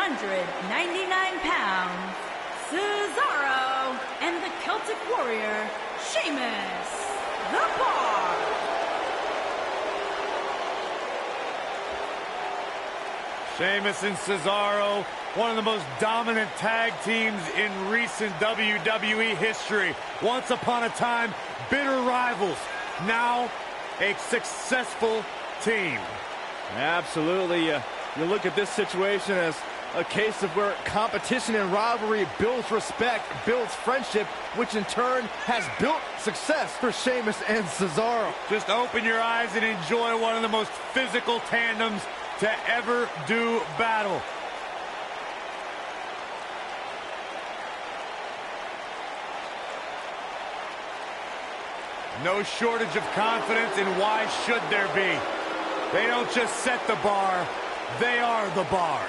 199 pounds, Cesaro, and the Celtic Warrior, Sheamus, the Bar. Sheamus and Cesaro, one of the most dominant tag teams in recent WWE history. Once upon a time, bitter rivals. Now, a successful team. Absolutely. You look at this situation as a case of where competition and rivalry builds respect, builds friendship, which in turn has built success for Sheamus and Cesaro. Just open your eyes and enjoy one of the most physical tandems to ever do battle. No shortage of confidence, and why should there be? They don't just set the bar, they are the bar.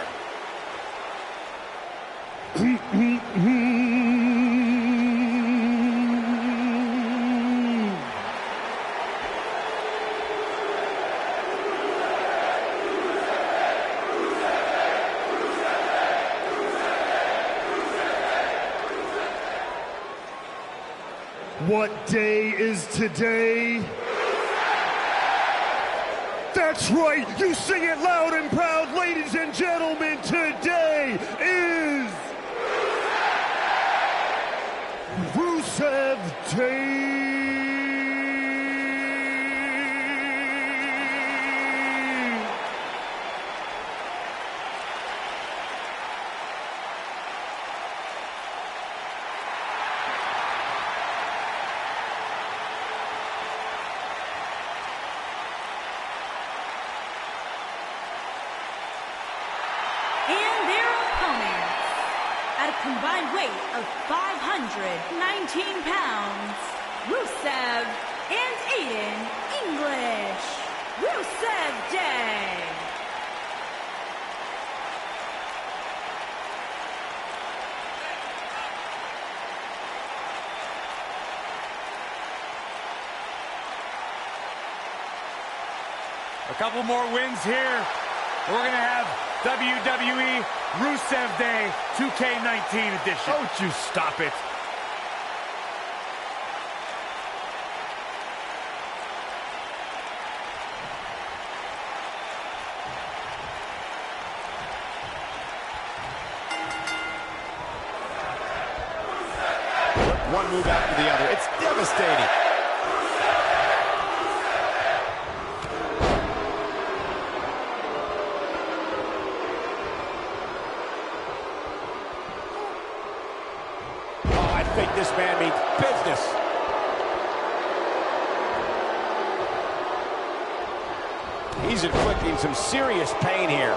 What day is today? That's right, you sing it loud and proud, ladies and gentlemen. Today is Rusev Day. And their opponents, at a combined weight of 519 pounds, Rusev and Aiden English. Rusev Day. A couple more wins here. We're going to have WWE Rusev Day 2K19 edition. Don't you stop it. One move after the other. It's devastating. I think this man means business. He's inflicting some serious pain here.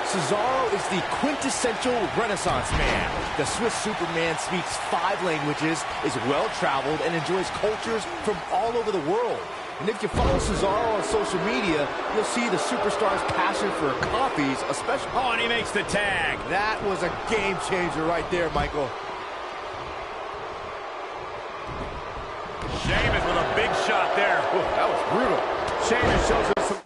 Cesaro is the quintessential Renaissance man. The Swiss Superman speaks 5 languages, is well-traveled, and enjoys cultures from all over the world. And if you follow Cesaro on social media, you'll see the superstar's passion for coffees, especially... Oh, and he makes the tag. That was a game-changer right there, Michael. Sheamus with a big shot there. Ooh, that was brutal. Sheamus shows us some...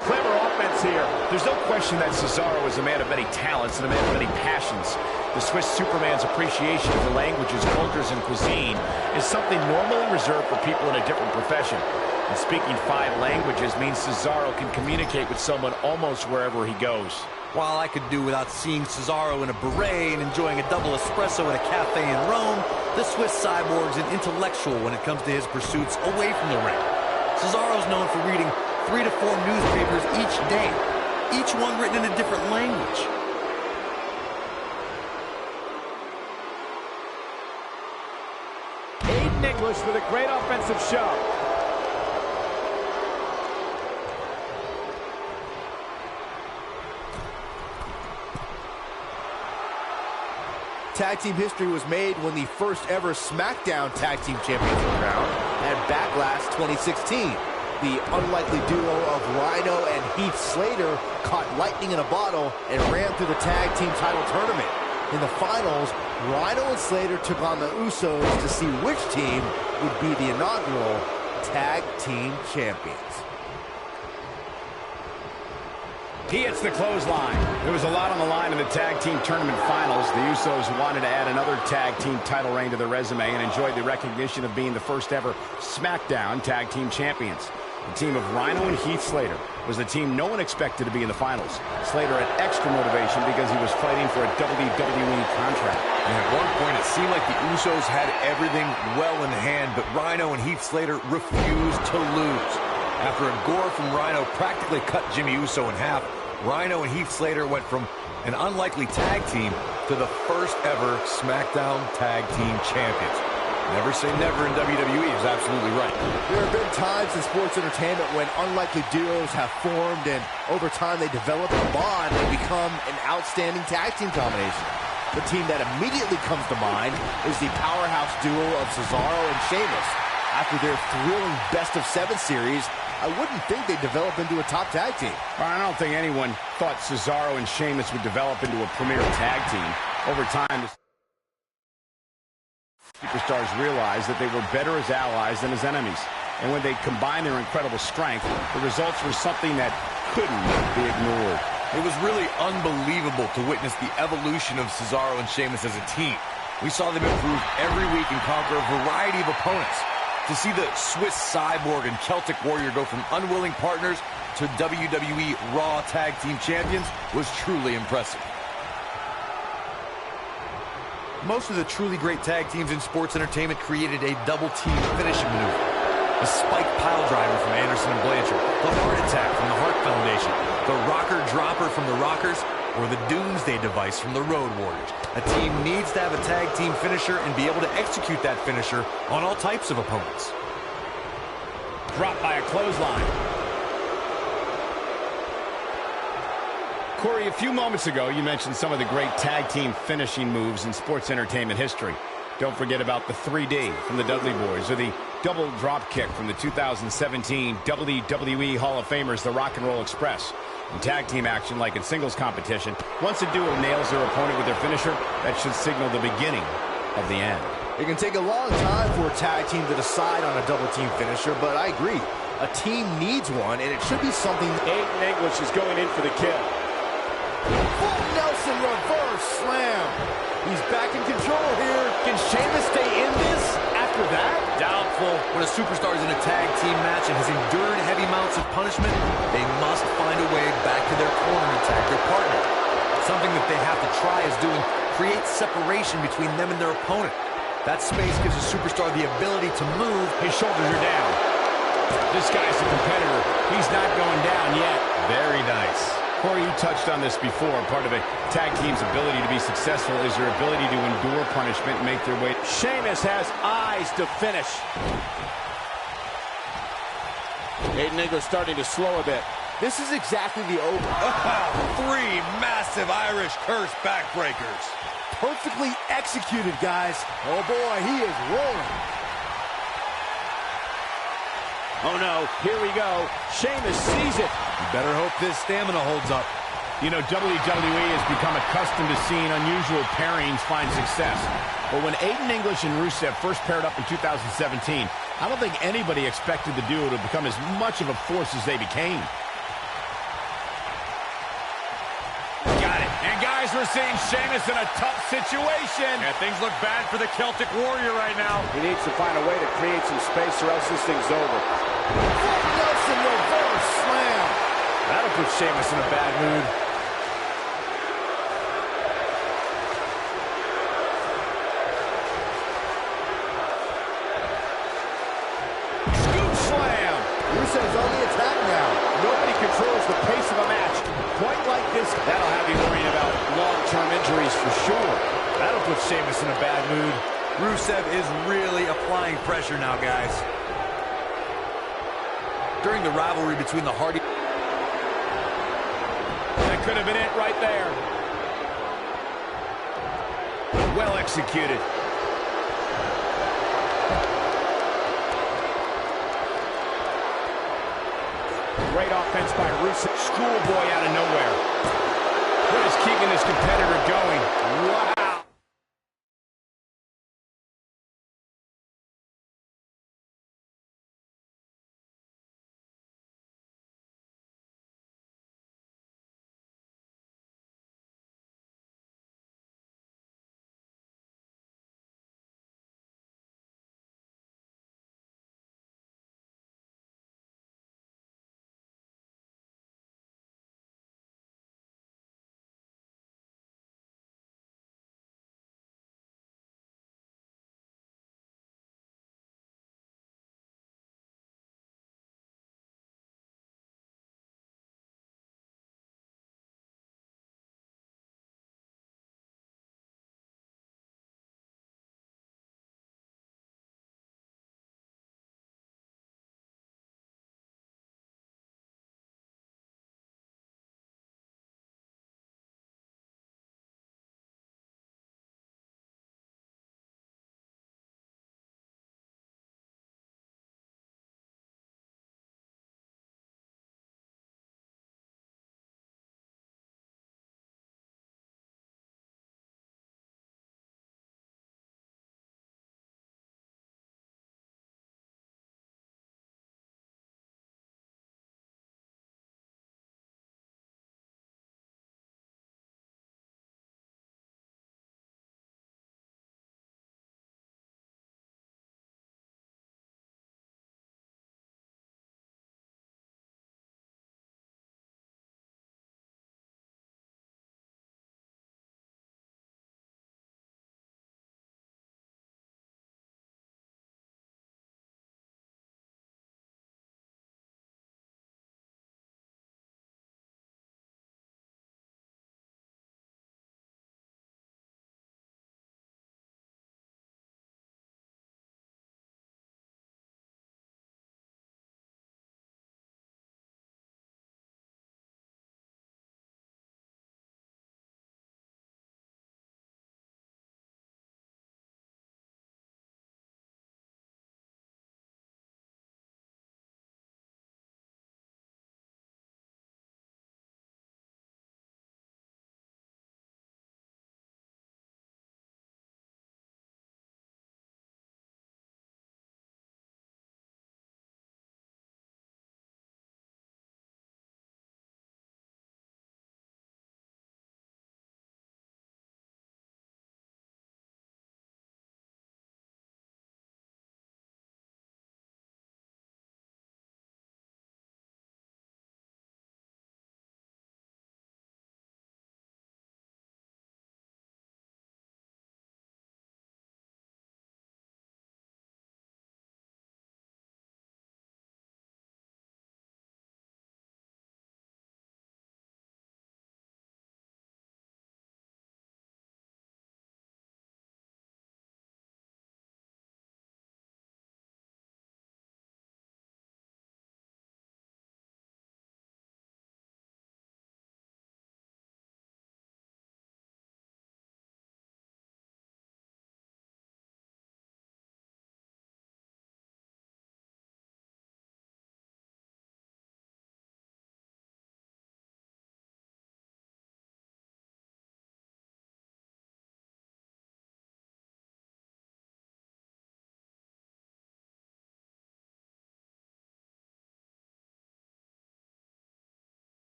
Clever offense here. There's no question that Cesaro is a man of many talents and a man of many passions. The Swiss Superman's appreciation for languages, cultures, and cuisine is something normally reserved for people in a different profession. And speaking 5 languages means Cesaro can communicate with someone almost wherever he goes. While I could do without seeing Cesaro in a beret and enjoying a double espresso at a cafe in Rome, the Swiss cyborg's an intellectual when it comes to his pursuits away from the ring. Cesaro's known for reading 3 to 4 newspapers each day, each one written in a different language. Aiden English with a great offensive shove. Tag team history was made when the first ever Smackdown Tag Team Champions were crowned at Backlash 2016. The unlikely duo of Rhino and Heath Slater caught lightning in a bottle and ran through the tag team title tournament. In the finals, Rhino and Slater took on the Usos to see which team would be the inaugural Tag Team Champions. He hits the clothesline. There was a lot on the line in the tag team tournament finals. The Usos wanted to add another tag team title reign to their resume and enjoyed the recognition of being the first ever Smackdown Tag Team Champions. The team of Rhino and Heath Slater was the team no one expected to be in the finals. Slater had extra motivation because he was fighting for a WWE contract. And at one point, it seemed like the Usos had everything well in hand, but Rhino and Heath Slater refused to lose. After a gore from Rhino practically cut Jimmy Uso in half, Rhino and Heath Slater went from an unlikely tag team to the first ever SmackDown Tag Team Champions. Never say never in WWE is absolutely right. There have been times in sports entertainment when unlikely duos have formed and over time they develop a bond and become an outstanding tag team combination. The team that immediately comes to mind is the powerhouse duo of Cesaro and Sheamus. After their thrilling best-of-7 series, I wouldn't think they'd develop into a top tag team. I don't think anyone thought Cesaro and Sheamus would develop into a premier tag team. Over time, the superstars realized that they were better as allies than as enemies. And when they combined their incredible strength, the results were something that couldn't be ignored. It was really unbelievable to witness the evolution of Cesaro and Sheamus as a team. We saw them improve every week and conquer a variety of opponents. To see the Swiss Cyborg and Celtic Warrior go from unwilling partners to WWE Raw Tag Team Champions was truly impressive. Most of the truly great tag teams in sports entertainment created a double team finishing maneuver. The spike pile driver from Anderson and Blanchard, the heart attack from the Hart Foundation, the rocker dropper from the Rockers, or the Doomsday device from the Road Warriors. A team needs to have a tag team finisher and be able to execute that finisher on all types of opponents. Dropped by a clothesline. Corey, a few moments ago, you mentioned some of the great tag team finishing moves in sports entertainment history. Don't forget about the 3D from the Dudley Boys, or the double drop kick from the 2017 WWE Hall of Famers, the Rock and Roll Express. In tag team action, like in singles competition, once a duo nails their opponent with their finisher, that should signal the beginning of the end. It can take a long time for a tag team to decide on a double team finisher, but I agree. A team needs one, and it should be something. Aiden English is going in for the kill. Full Nelson reverse slam. He's back in control here. Can Sheamus stay in this after that? Doubtful. When a superstar is in a tag team match and has endured heavy amounts of punishment, they must find a way back to their corner and tag their partner. Something that they have to try is doing create separation between them and their opponent. That space gives a superstar the ability to move. His shoulders are down. This guy's a competitor. He's not going down yet. Very nice. Corey, you touched on this before. Part of a tag team's ability to be successful is their ability to endure punishment and make their way. Sheamus has eyes to finish. Aiden English starting to slow a bit. This is exactly the over. Three massive Irish curse backbreakers. Perfectly executed, guys. Oh boy, he is rolling. Oh no, here we go. Sheamus sees it. You better hope this stamina holds up. You know, WWE has become accustomed to seeing unusual pairings find success. But when Aiden English and Rusev first paired up in 2017, I don't think anybody expected the duo to become as much of a force as they became. Got it. And guys, we're seeing Sheamus in a tough situation. Yeah, things look bad for the Celtic Warrior right now. He needs to find a way to create some space or else this thing's over. Nelson reverse slam. That'll put Sheamus in a bad mood. Scoop slam. Rusev's on the attack now. Nobody controls the pace of a match quite like this. That'll have you worrying about long-term injuries for sure. That'll put Sheamus in a bad mood. Rusev is really applying pressure now, guys. During the rivalry between the Hardy... That could have been it right there. Well executed. Great offense by Rusev. Schoolboy out of nowhere. What is keeping this competitor going? Wow.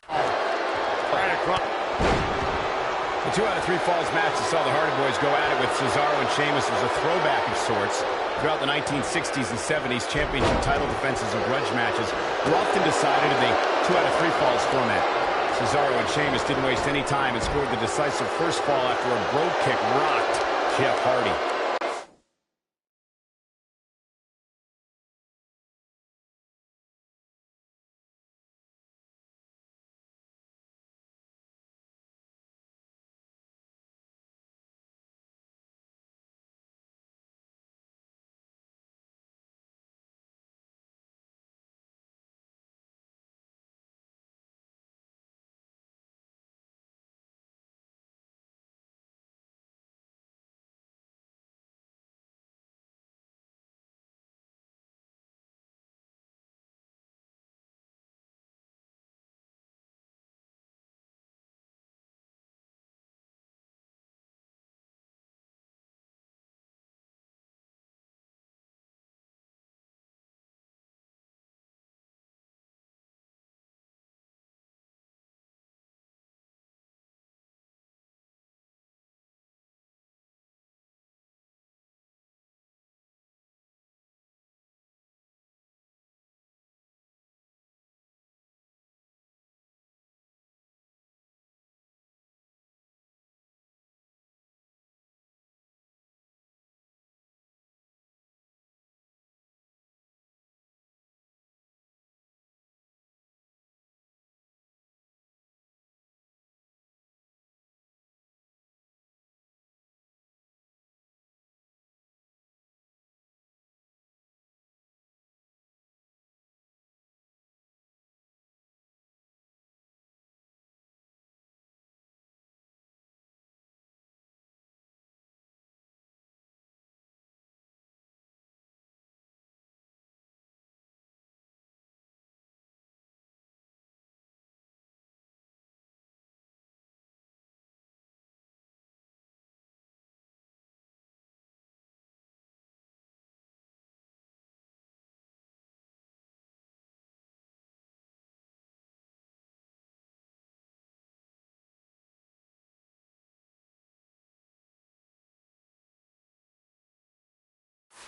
Right across. The 2 out of 3 falls match that saw the Hardy Boys go at it with Cesaro and Sheamus was a throwback of sorts. Throughout the 1960s and 70s, championship title defenses and grudge matches were often decided in the 2 out of 3 falls format. Cesaro and Sheamus didn't waste any time and scored the decisive first fall after a brogue kick rocked Jeff Hardy.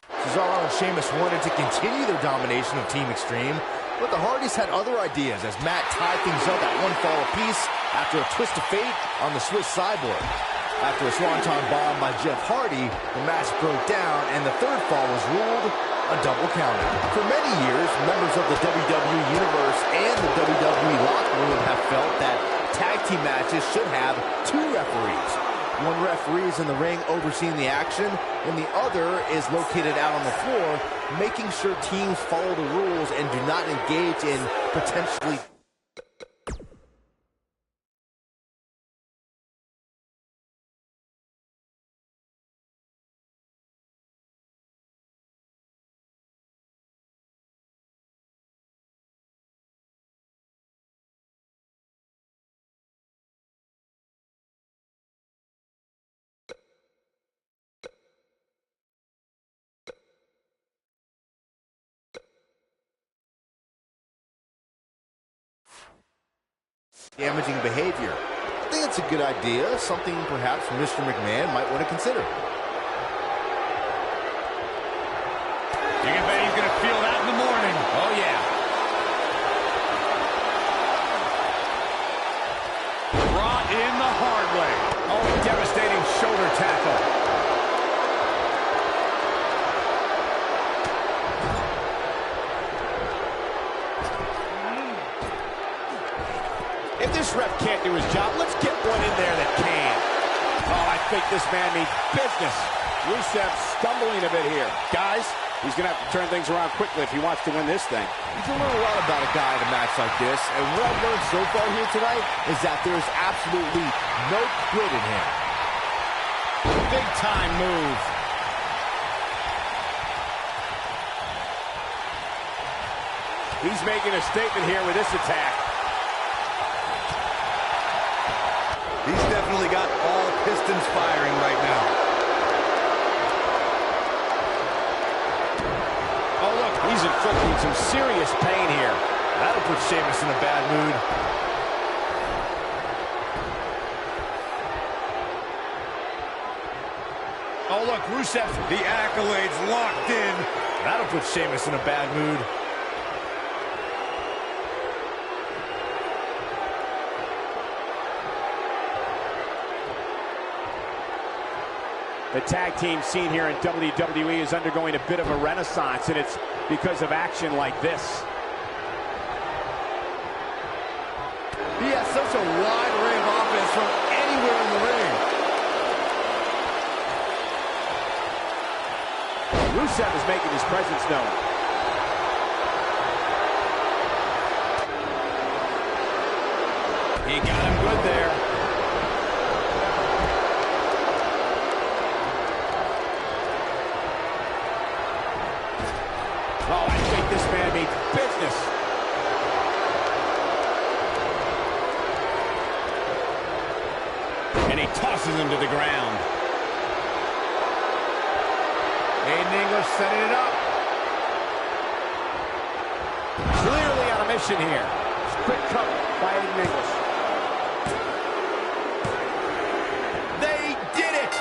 Cesaro and Sheamus wanted to continue their domination of Team Extreme, but the Hardys had other ideas as Matt tied things up at 1 fall apiece after a twist of fate on the Swiss Cyborg. After a swanton bomb by Jeff Hardy, the match broke down and the third fall was ruled a double countout. For many years, members of the WWE Universe and the WWE locker room have felt that tag team matches should have 2 referees. One referee is in the ring overseeing the action, and the other is located out on the floor, making sure teams follow the rules and do not engage in potentially damaging behavior. I think it's a good idea, something perhaps Mr. McMahon might want to consider. You can bet he's going to feel that in the morning. Oh, yeah. Brought in the hard way. Oh, devastating shoulder tackle. If this ref can't do his job, let's get one in there that can. Oh, I think this man means business. Rusev stumbling a bit here. Guys, he's going to have to turn things around quickly if he wants to win this thing. You can learn a lot about a guy in a match like this, and what I've learned so far here tonight is that there is absolutely no quit in him. Big time move. He's making a statement here with this attack. He's definitely got all pistons firing right now. Oh, look, he's inflicting some serious pain here. That'll put Sheamus in a bad mood. Oh, look, Rusev. The accolades locked in. That'll put Sheamus in a bad mood. The tag team scene here in WWE is undergoing a bit of a renaissance, and it's because of action like this. He has such a wide array of offense from anywhere in the ring. Rusev is making his presence known. He got him good there. Oh, I think this man means business. And he tosses him to the ground. Aiden English setting it up. Clearly on a mission here. Quick cover by Aiden English. They did it!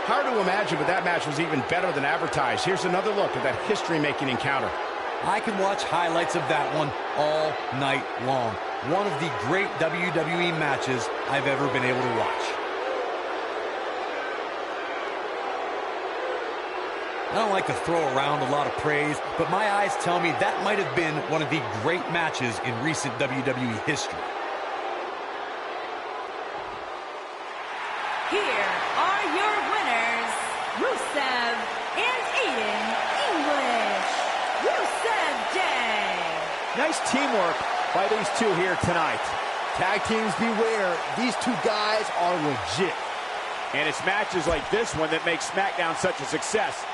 Hard to imagine, but that match was even better than advertised. Here's another look at that history-making encounter. I can watch highlights of that one all night long. One of the great WWE matches I've ever been able to watch. I don't like to throw around a lot of praise, but my eyes tell me that might have been one of the great matches in recent WWE history. Here are your winners, Rusev and Aiden English. Rusev Day. Nice teamwork by these two here tonight. Tag teams beware. These two guys are legit. And it's matches like this one that make Smackdown such a success.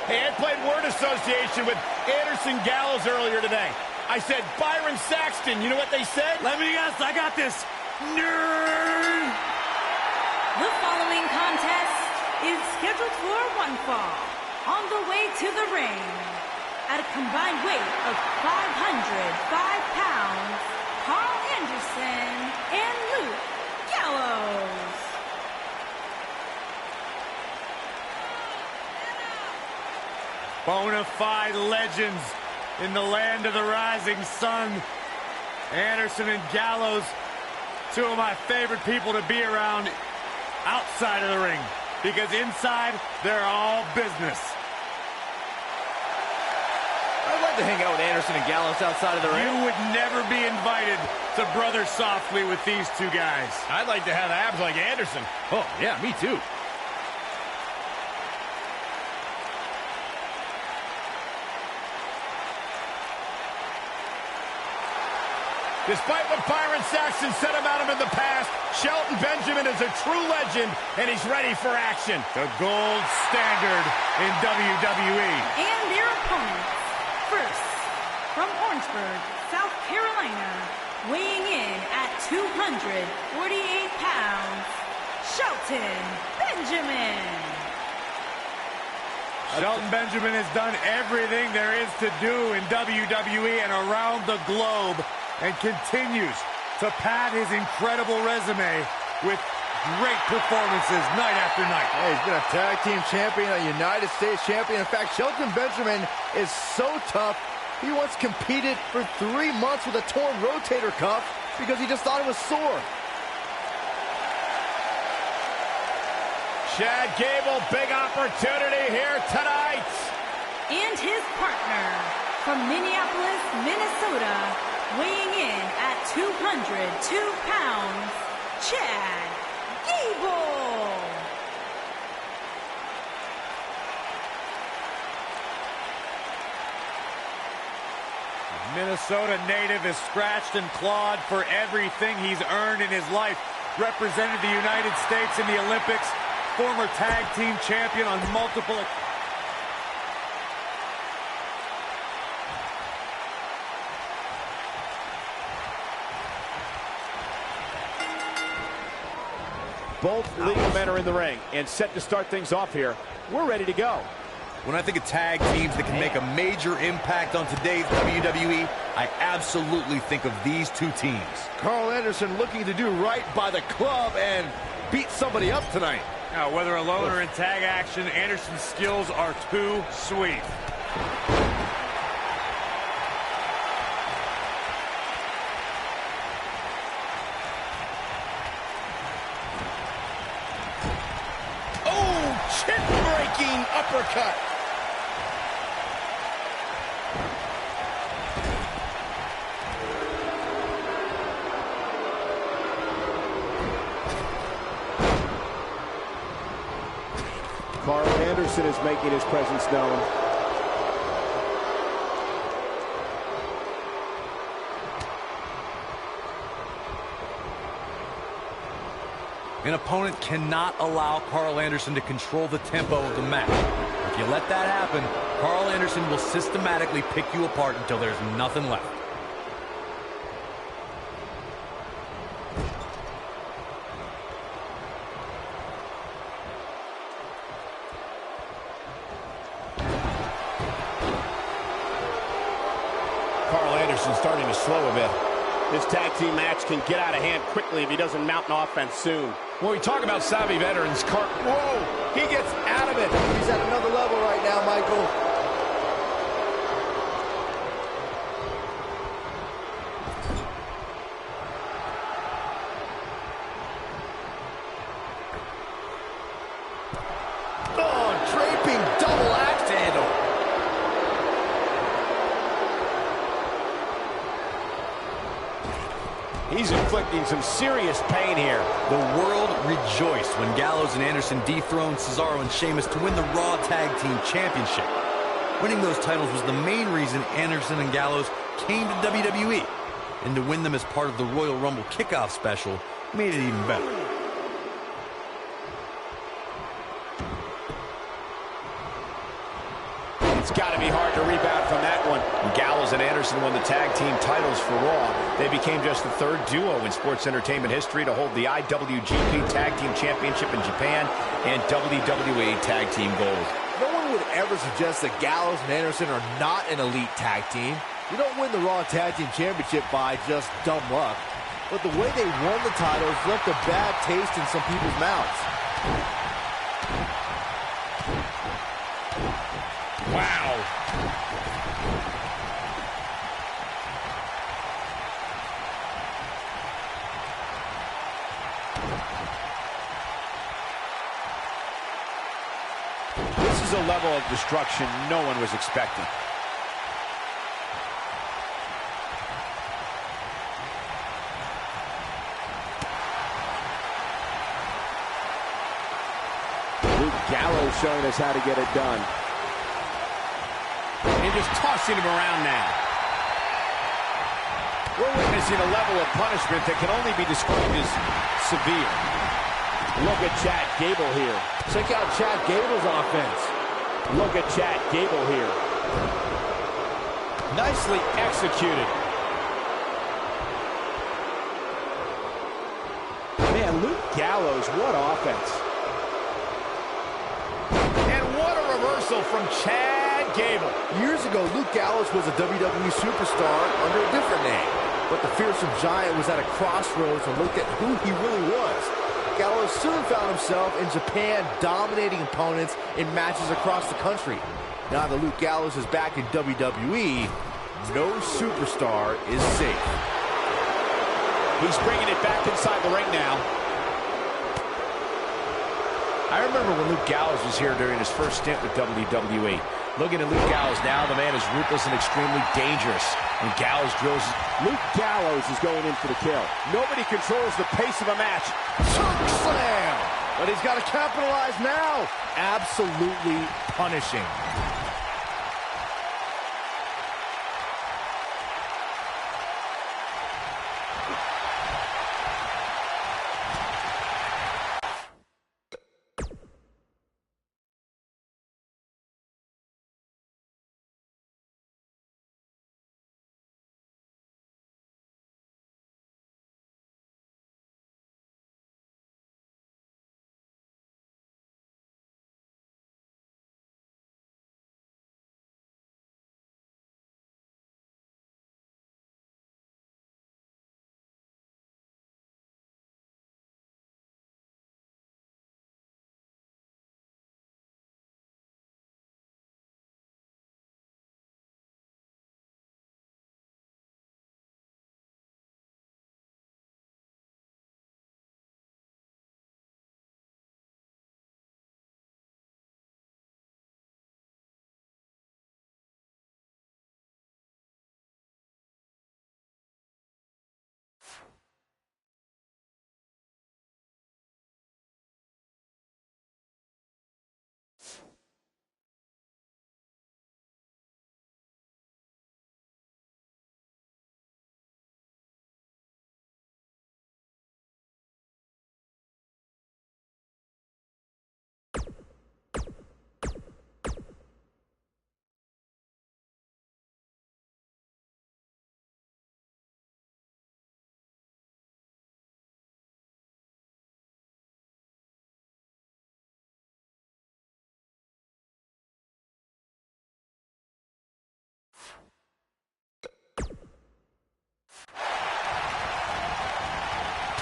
Hey, I played word association with Anderson Gallows earlier today. I said Byron Saxton. You know what they said? Let me guess, I got this. Nerd! The following contest is scheduled for one fall. On the way to the ring, at a combined weight of 505 pounds, Carl Anderson and Luke Gallows. Bona fide legends in the land of the rising sun. Anderson and Gallows, two of my favorite people to be around outside of the ring, because inside, they're all business. I'd like to hang out with Anderson and Gallows outside of the ring. You would never be invited to Brother Softly with these two guys. I'd like to have abs like Anderson. Oh, yeah, me too. Despite what Byron Saxton said about him in the past, Shelton Benjamin is a true legend, and he's ready for action. The gold standard in WWE. And their opponents, first, from Orangeburg, South Carolina, weighing in at 248 pounds, Shelton Benjamin. Shelton Benjamin has done everything there is to do in WWE and around the globe, and continues to pad his incredible resume with great performances night after night. Hey, he's been a tag team champion, a United States champion. In fact, Shelton Benjamin is so tough, he once competed for 3 months with a torn rotator cuff because he just thought it was sore. Chad Gable, big opportunity here tonight. And his partner from Minneapolis, Minnesota, weighing in at 202 pounds, Chad Gable. Minnesota native is scratched and clawed for everything he's earned in his life. Represented the United States in the Olympics, former tag team champion on multiple... Both legal men are in the ring and set to start things off here. We're ready to go. When I think of tag teams that can make a major impact on today's WWE, I absolutely think of these two teams. Carl Anderson looking to do right by the club and beat somebody up tonight. Now, whether alone or in tag action, Anderson's skills are too sweet. Oh, chin-breaking uppercut. Carl Anderson is making his presence known. An opponent cannot allow Carl Anderson to control the tempo of the match. If you let that happen, Carl Anderson will systematically pick you apart until there's nothing left. Carl Anderson starting to slow a bit. This tag team match can get out of hand quickly if he doesn't mount an offense soon. When we talk about savvy veterans, Whoa, he gets out of it. He's at another level right now, Michael. Oh, draping double axe handle. He's inflicting some serious pain here. The world rejoiced when Gallows and Anderson dethroned Cesaro and Sheamus to win the Raw Tag Team Championship. Winning those titles was the main reason Anderson and Gallows came to WWE. And to win them as part of the Royal Rumble kickoff special made it even better. It's got to be hard to rebound from that one. when Gallows and Anderson won the tag team titles for Raw, they became just the third duo in sports entertainment history to hold the IWGP Tag Team Championship in Japan and WWE Tag Team Gold. No one would ever suggest that Gallows and Anderson are not an elite tag team. You don't win the Raw Tag Team Championship by just dumb luck. But the way they won the titles left a bad taste in some people's mouths. Wow. This is a level of destruction no one was expecting. Gallows showing us how to get it done. And just tossing him around now. We're witnessing a level of punishment that can only be described as severe. Look at Chad Gable here. Check out Chad Gable's offense. Look at Chad Gable here. Nicely executed. Man, Luke Gallows, what offense. And what a reversal from Chad Gable. Years ago, Luke Gallows was a WWE superstar under a different name. But the fearsome giant was at a crossroads and looked at who he really was. Gallows soon found himself in Japan, dominating opponents in matches across the country. Now that Luke Gallows is back in WWE, no superstar is safe. He's bringing it back inside the ring now. I remember when Luke Gallows was here during his first stint with WWE. Looking at Luke Gallows now, the man is ruthless and extremely dangerous. And Gallows drills. Luke Gallows is going in for the kill. Nobody controls the pace of a match. Choke slam! But he's got to capitalize now. Absolutely punishing.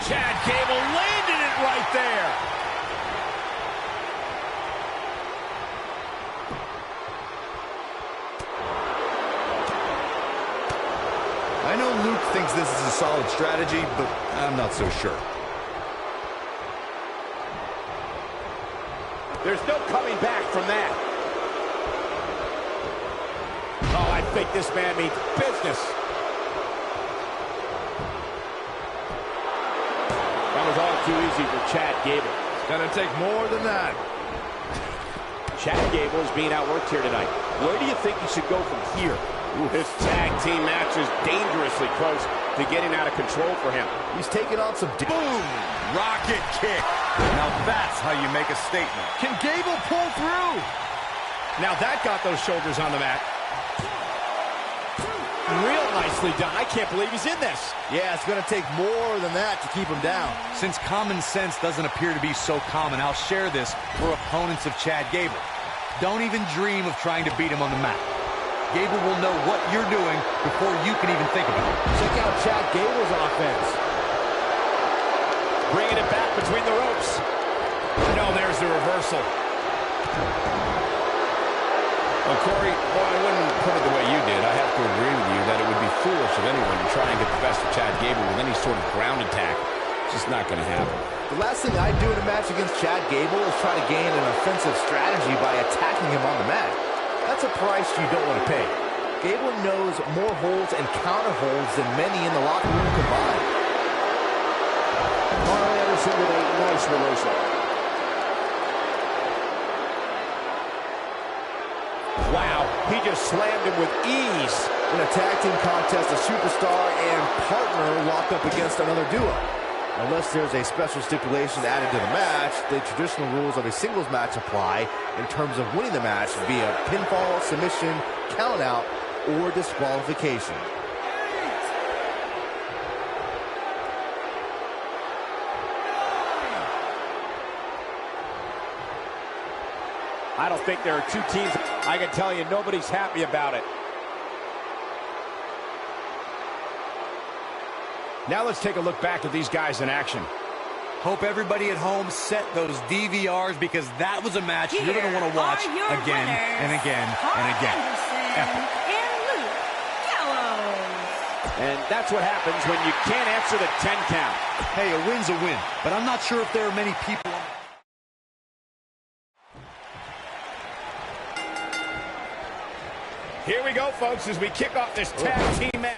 Chad Gable landed it right there. I know Luke thinks this is a solid strategy, but I'm not so sure. There's no coming back from that. Oh, I think this man means business. That was all too easy for Chad Gable. It's gonna take more than that. Chad Gable is being outworked here tonight. Where do you think he should go from here? This tag team match is dangerously close to getting out of control for him. He's taking on some... Boom! Rocket kick. Now that's how you make a statement. Can Gable pull through? Now that got those shoulders on the mat. Real nicely done. I can't believe he's in this. Yeah, it's gonna take more than that to keep him down. Since common sense doesn't appear to be so common, I'll share this for opponents of Chad Gable. Don't even dream of trying to beat him on the mat. Gable will know what you're doing before you can even think about it. Check out Chad Gable's offense. Bringing it back between the ropes. No, there's the reversal. Well, Corey, boy, I wouldn't put it the way you did. I have to agree with you that it would be foolish of anyone to try and get the best of Chad Gable with any sort of ground attack. It's just not going to happen. The last thing I'd do in a match against Chad Gable is try to gain an offensive strategy by attacking him on the mat. That's a price you don't want to pay. Gable knows more holds and counter holds than many in the locker room combined. Carl Anderson with a nice reversal. Wow, he just slammed him with ease. In a tag team contest, a superstar and partner lock up against another duo. Unless there's a special stipulation added to the match, the traditional rules of a singles match apply in terms of winning the match via pinfall, submission, countout, or disqualification. I don't think there are two teams. I can tell you nobody's happy about it. Now let's take a look back at these guys in action. Hope everybody at home set those DVRs, because that was a match you're going to want to watch again and again and again. And that's what happens when you can't answer the 10 count. Hey, a win's a win, but I'm not sure if there are many people. Here we go, folks, as we kick off this tag team match.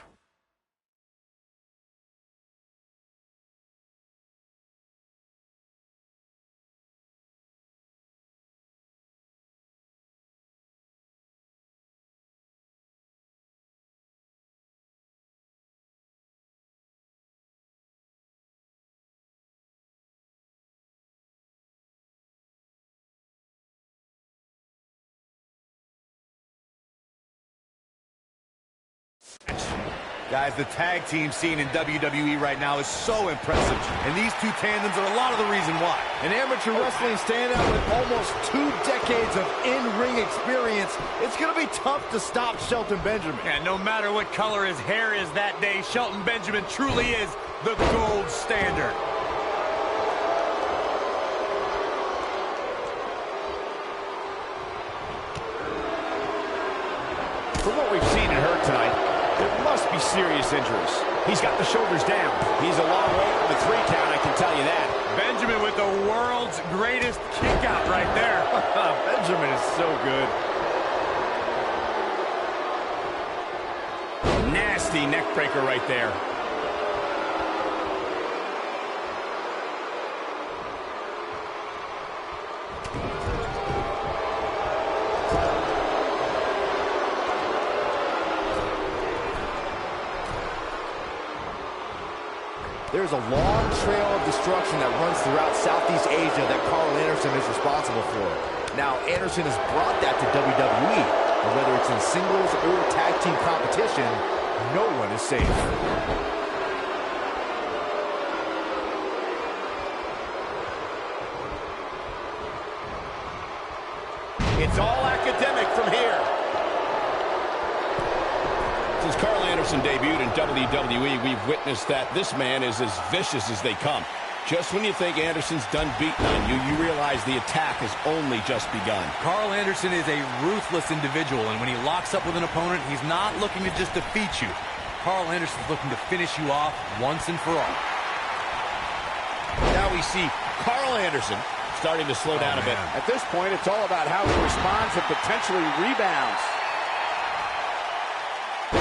Guys, the tag team scene in WWE right now is so impressive, and these two tandems are a lot of the reason why. An amateur wrestling standout with almost 2 decades of in-ring experience, it's going to be tough to stop Shelton Benjamin. And no matter what color his hair is that day, Shelton Benjamin truly is the gold standard. From what we've seen and heard tonight, there must be serious injuries. He's got the shoulders down. He's a long way from the 3 count, I can tell you that. Benjamin with the world's greatest kick out right there. Benjamin is so good. Nasty neck breaker right there. There's a long trail of destruction that runs throughout Southeast Asia that Carl Anderson is responsible for. Now, Anderson has brought that to WWE, and whether it's in singles or tag team competition, no one is safe. It's all academic from here. Since Carl Anderson debuted in WWE, we've witnessed that this man is as vicious as they come. Just when you think Anderson's done beating on you, you realize the attack has only just begun. Carl Anderson is a ruthless individual, and when he locks up with an opponent, he's not looking to just defeat you. Carl Anderson's looking to finish you off once and for all. Now we see Carl Anderson starting to slow down a bit. At this point, it's all about how he responds and potentially rebounds.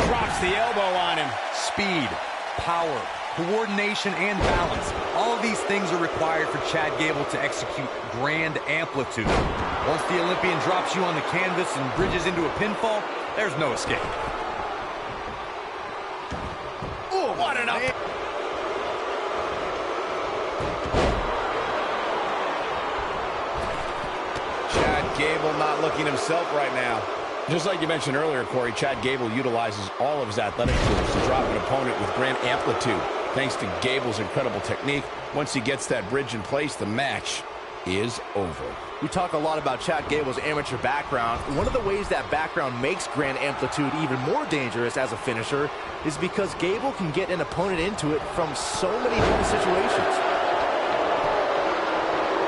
Drops the elbow on him. Speed, power, coordination, and balance. All of these things are required for Chad Gable to execute grand amplitude. Once the Olympian drops you on the canvas and bridges into a pinfall, there's no escape. Oh, what an up! Chad Gable not looking himself right now. Just like you mentioned earlier, Corey, Chad Gable utilizes all of his athletic tools to drop an opponent with grand amplitude. Thanks to Gable's incredible technique, once he gets that bridge in place, the match is over. We talk a lot about Chad Gable's amateur background. One of the ways that background makes grand amplitude even more dangerous as a finisher is because Gable can get an opponent into it from so many different situations.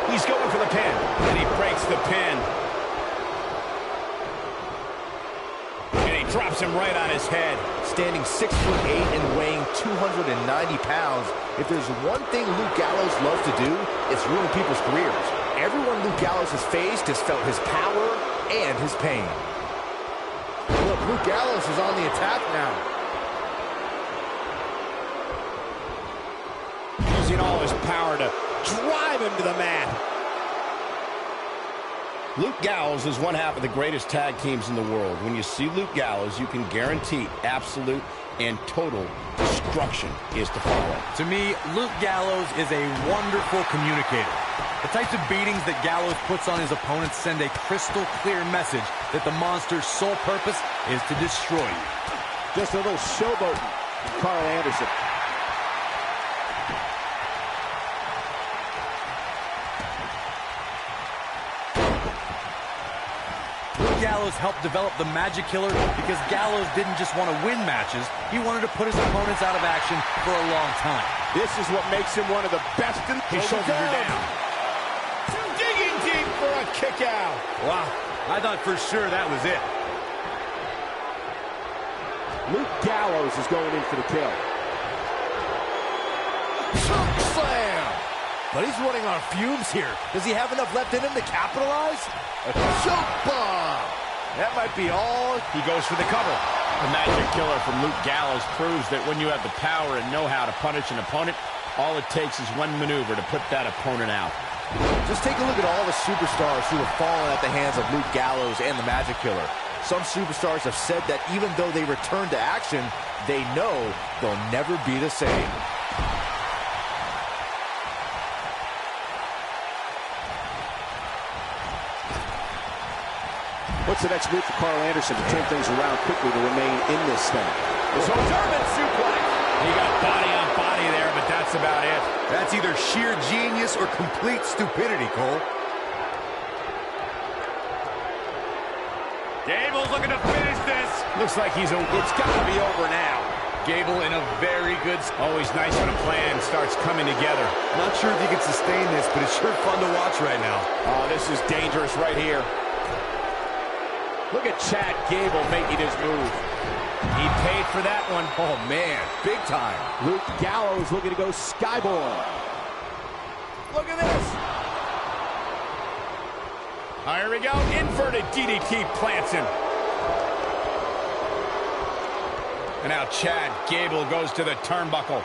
He's going for the pin, and he breaks the pin. Drops him right on his head. Standing 6'8" and weighing 290 pounds, if there's one thing Luke Gallows loves to do, it's ruin people's careers. Everyone Luke Gallows has faced has felt his power and his pain. Look, Luke Gallows is on the attack now. Using all his power to drive him to the mat. Luke Gallows is one half of the greatest tag teams in the world. When you see Luke Gallows, you can guarantee absolute and total destruction is to follow. To me, Luke Gallows is a wonderful communicator. The types of beatings that Gallows puts on his opponents send a crystal clear message that the monster's sole purpose is to destroy you. Just a little showboating from Carl Anderson. Gallows helped develop the Magic Killer because Gallows didn't just want to win matches, he wanted to put his opponents out of action for a long time. This is what makes him one of the best in the His shoulders are down. Digging deep for a kick out. Wow, I thought for sure that was it. Luke Gallows is going in for the kill. Choke slam! But he's running on fumes here. Does he have enough left in him to capitalize? A choke bomb! That might be all. He goes for the cover. The Magic Killer from Luke Gallows proves that when you have the power and know how to punish an opponent, all it takes is one maneuver to put that opponent out. Just take a look at all the superstars who have fallen at the hands of Luke Gallows and the Magic Killer. Some superstars have said that even though they return to action, they know they'll never be the same. What's the next move for Carl Anderson to turn things around quickly to remain in this thing? This whole German suplex. He got body on body there, but that's about it. That's either sheer genius or complete stupidity, Cole. Gable's looking to finish this. Looks like it's got to be over now. Gable in a very good... Always nice when a plan starts coming together. Not sure if he can sustain this, but it's sure fun to watch right now. Oh, this is dangerous right here. Look at Chad Gable making his move. He paid for that one. Oh, man, big time. Luke Gallows looking to go skyboard. Look at this. Here we go. Inverted DDT plants him. And now Chad Gable goes to the turnbuckle.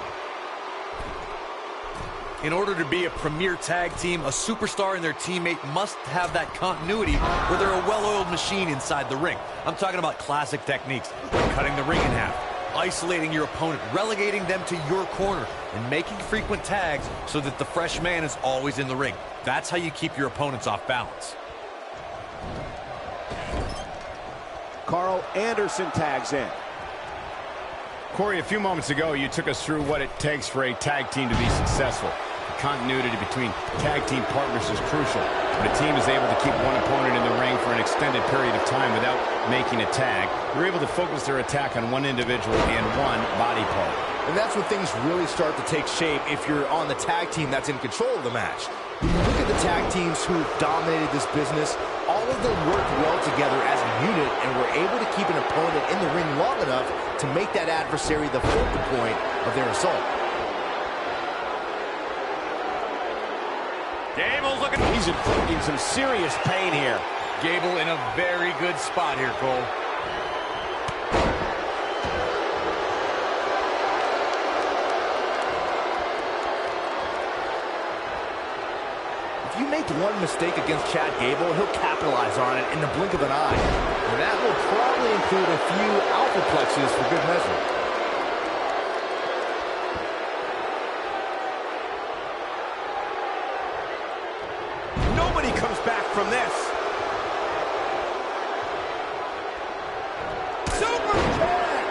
In order to be a premier tag team, a superstar and their teammate must have that continuity where they're a well-oiled machine inside the ring. I'm talking about classic techniques, like cutting the ring in half, isolating your opponent, relegating them to your corner, and making frequent tags so that the fresh man is always in the ring. That's how you keep your opponents off balance. Carl Anderson tags in. Corey, a few moments ago, you took us through what it takes for a tag team to be successful. The continuity between tag team partners is crucial. When a team is able to keep one opponent in the ring for an extended period of time without making a tag, they're able to focus their attack on one individual and one body part. And that's when things really start to take shape if you're on the tag team that's in control of the match. When you look at the tag teams who dominated this business, all of them worked well together as a unit and were able to keep an opponent in the ring long enough to make that adversary the focal point of their assault. Gable's looking... He's inflicting some serious pain here. Gable in a very good spot here, Cole. If you make one mistake against Chad Gable, he'll capitalize on it in the blink of an eye. And that will probably include a few alpha plexes for good measure. Nobody comes back from this. Super kick!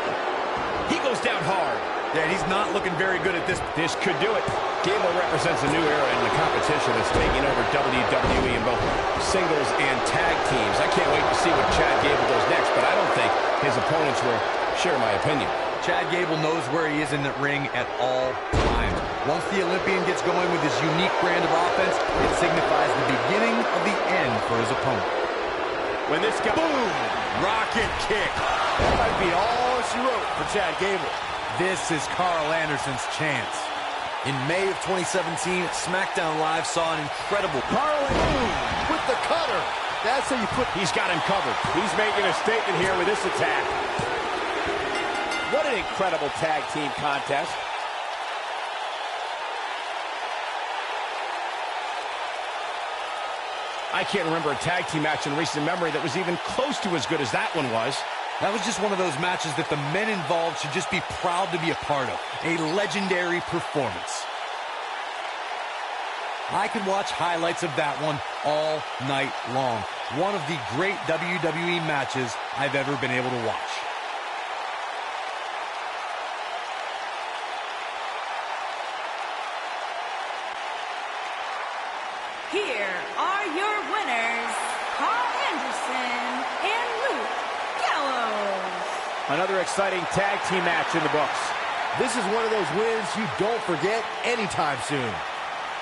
He goes down hard. Yeah, he's not looking very good at this. This could do it. Gable represents a new era in the competition that's taking over WWE in both singles and tag teams. I can't wait to see what Chad Gable does next, but I don't think his opponents will share my opinion. Chad Gable knows where he is in the ring at all times. Once the Olympian gets going with his unique brand of offense, it signifies the beginning of the end for his opponent. When this guy... Boom! Rocket kick. That might be all she wrote for Chad Gable. This is Carl Anderson's chance. In May of 2017, Smackdown Live saw an incredible Carl Anderson with the cutter. That's how you put... He's got him covered. He's making a statement here with this attack. What an incredible tag team contest. I can't remember a tag team match in recent memory that was even close to as good as that one was. That was just one of those matches that the men involved should just be proud to be a part of. A legendary performance. I could watch highlights of that one all night long. One of the great WWE matches I've ever been able to watch. Here are your winners, Carl Anderson and Another exciting tag team match in the books. This is one of those wins you don't forget anytime soon.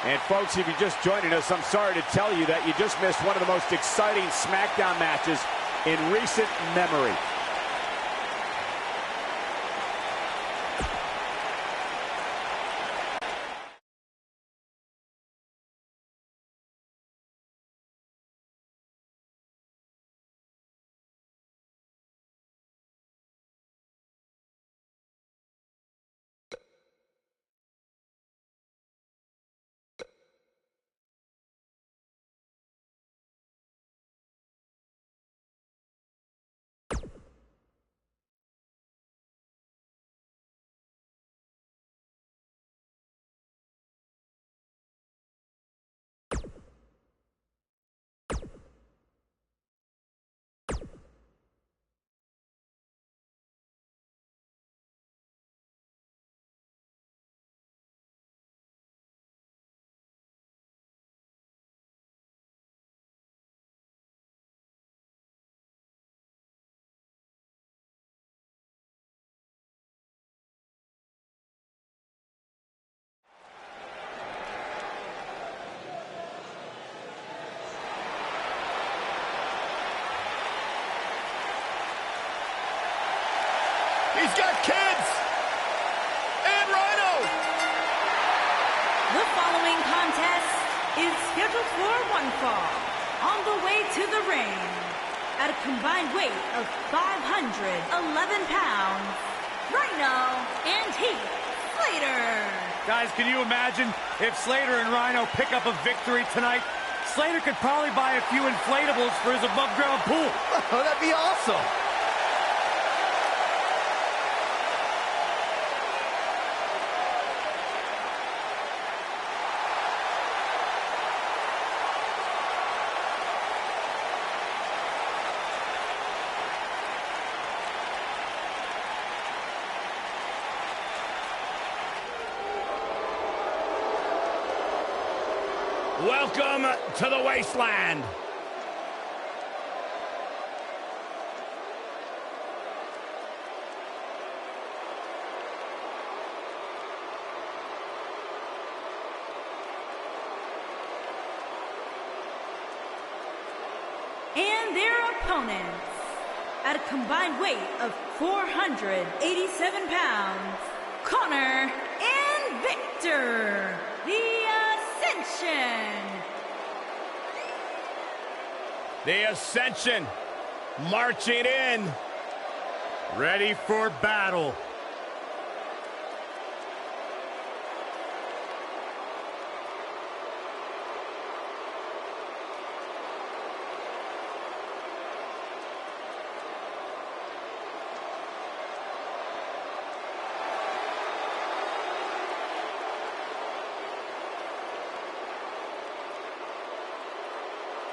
And folks, if you're just joining us, I'm sorry to tell you that you just missed one of the most exciting Smackdown matches in recent memory. He's got kids! And Rhino! The following contest is scheduled for one fall. On the way to the ring, at a combined weight of 511 pounds, Rhino and Heath Slater. Guys, can you imagine if Slater and Rhino pick up a victory tonight? Slater could probably buy a few inflatables for his above-ground pool. Oh, that'd be awesome. Welcome to the wasteland. And their opponents, at a combined weight of 487 pounds, Connor and Victor, the Ascension. The Ascension marching in. Ready for battle.